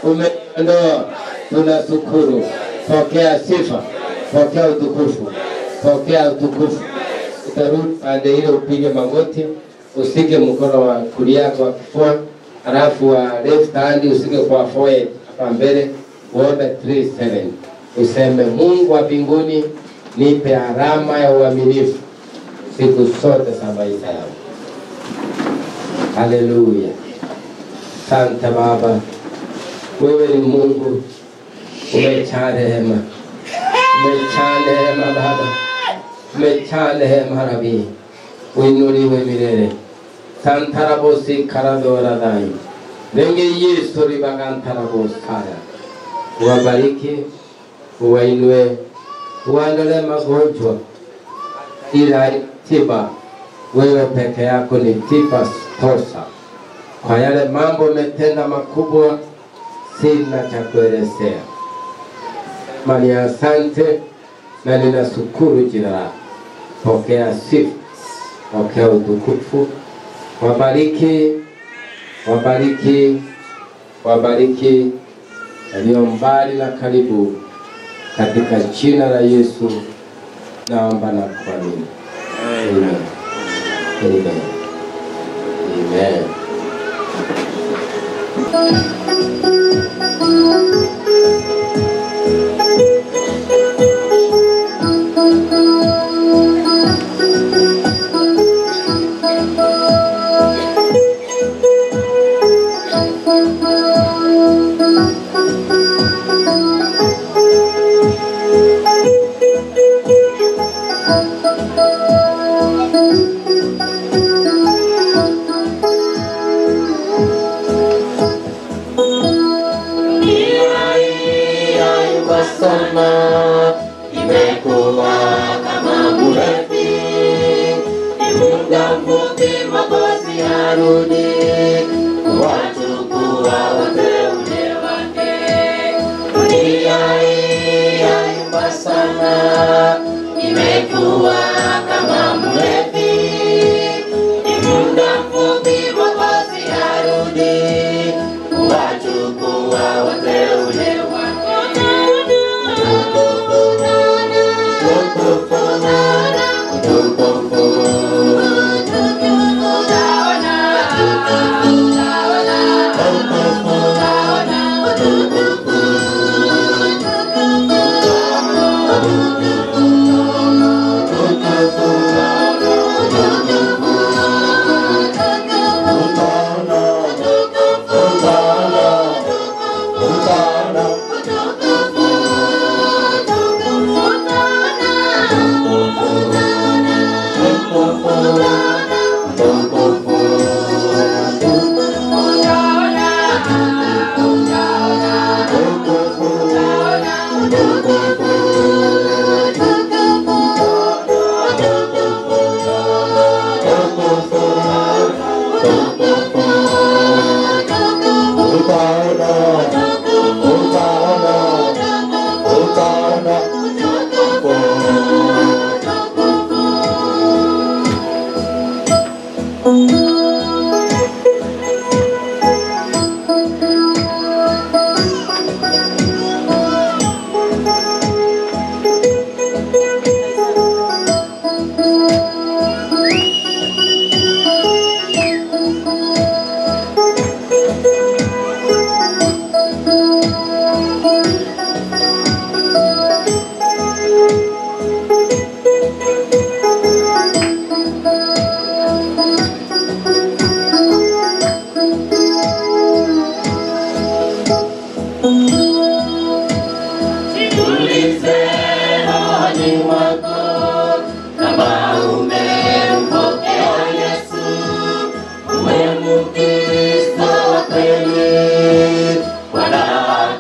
Umeiondoa. Tunashukuru. Pokea sifa. Pokea utukufu. Pokea utukufu. Utarudi pande ile upige magoti. Usike mkono wa kulia kwa kifua. Alafu wa left hand usike kwa forehead hapa mbele. Uombe 37. Useme Mungu wa mbinguni nipe alama ya uaminifu siku zote za maisha yangu. Haleluya. Santa Baba. Wewe ni Mungu. Umejaa rehema. Umejaa rehema Baba. Umejaa rehema Rabi. Uinuliwe milele. Santa Rabosi Karadora Dai. Nenge Yesu ribaganta Rabosaya. Uwabariki. Uwainue. Uwaondolee magonjwa. Ila tiba. Wewe peke yako ni tiba tosha. Kwa yale mambo umetenda makubwa, sina cha kuelezea. Mani asante na ninashukuru jina lako. Pokea sifa, pokea utukufu. Wabariki, wabariki, wabariki walio mbali na karibu, katika jina la Yesu naomba na kuamini. Amen. Amen. Amen.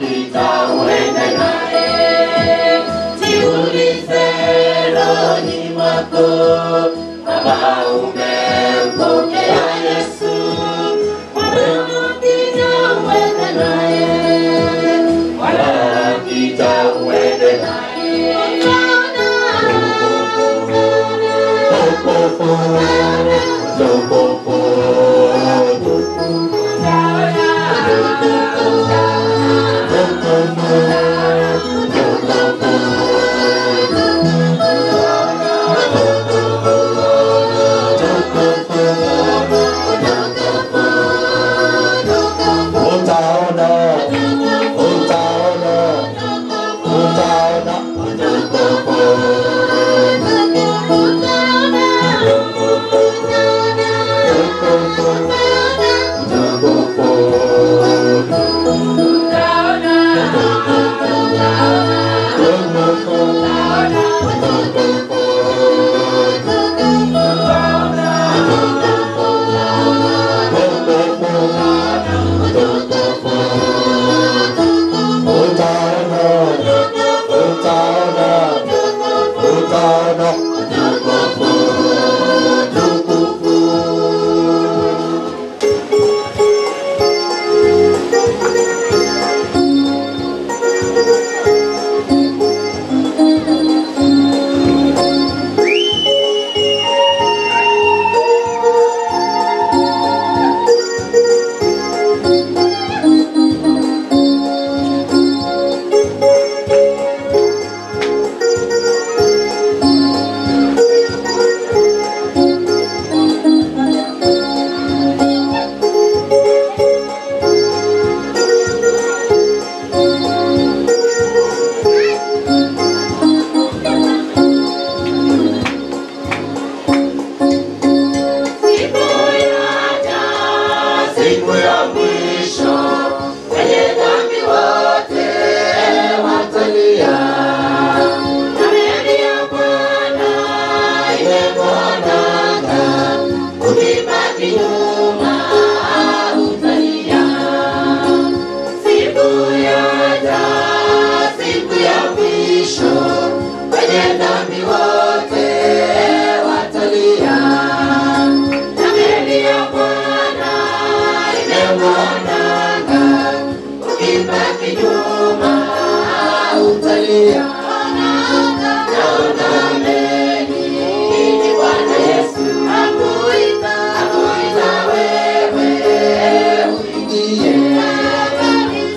akita uende naye. Jiulize rohoni mwako, kama umempokea Yesu. Wala akita uende naye, wala akita uende naye.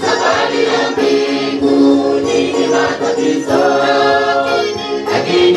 Safari ya mbinguni ni matatizo, lakini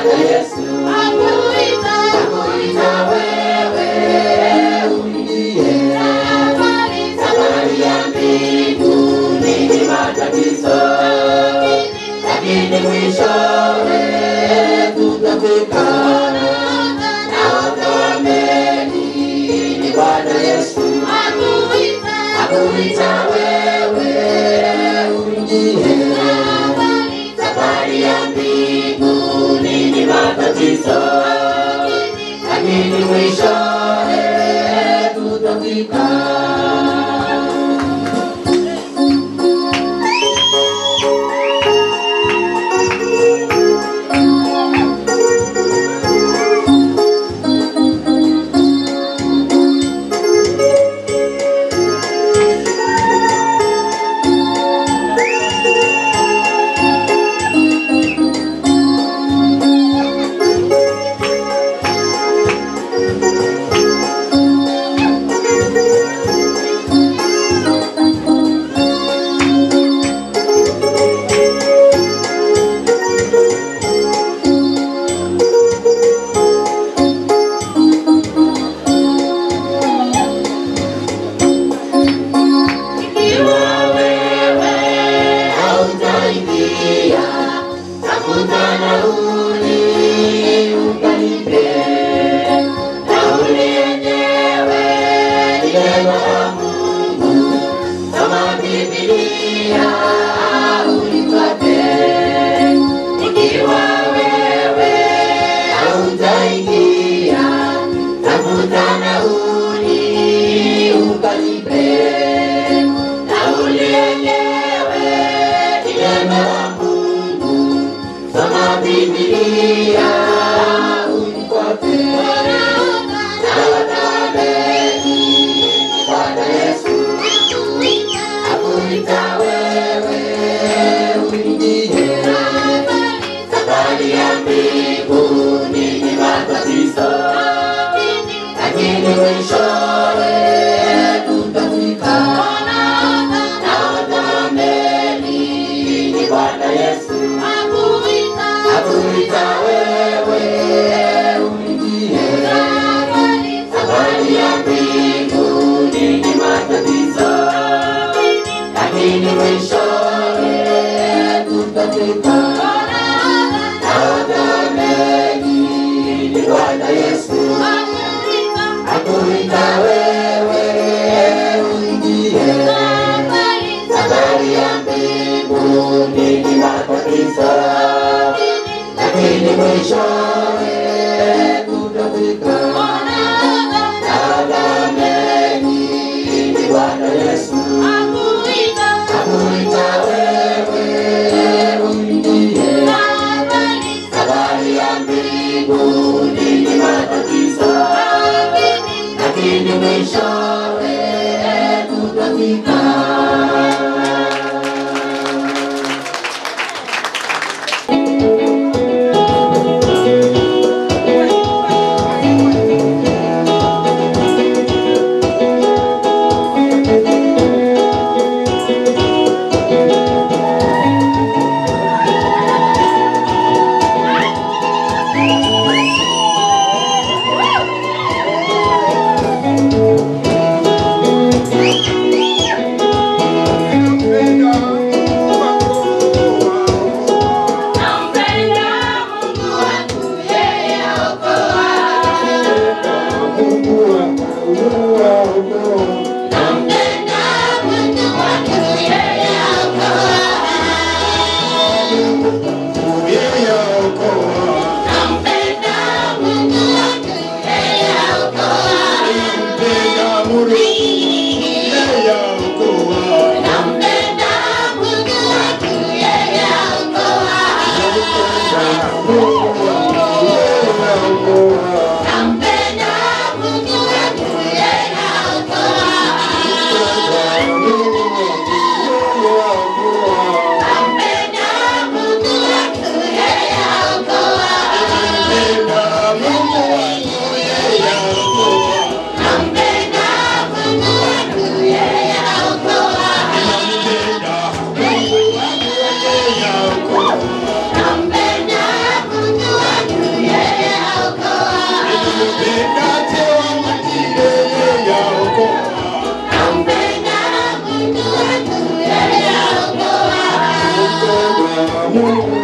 Bwana Yesu akuita wewe uingie safari ya mbinguni. Ni matatizo lakini mwishowe tutafika. Ni Bwana Yesu akuita wewe uingie safari ya mbinguni. Ni matatizo lakini mwishowe tutafika. Mungu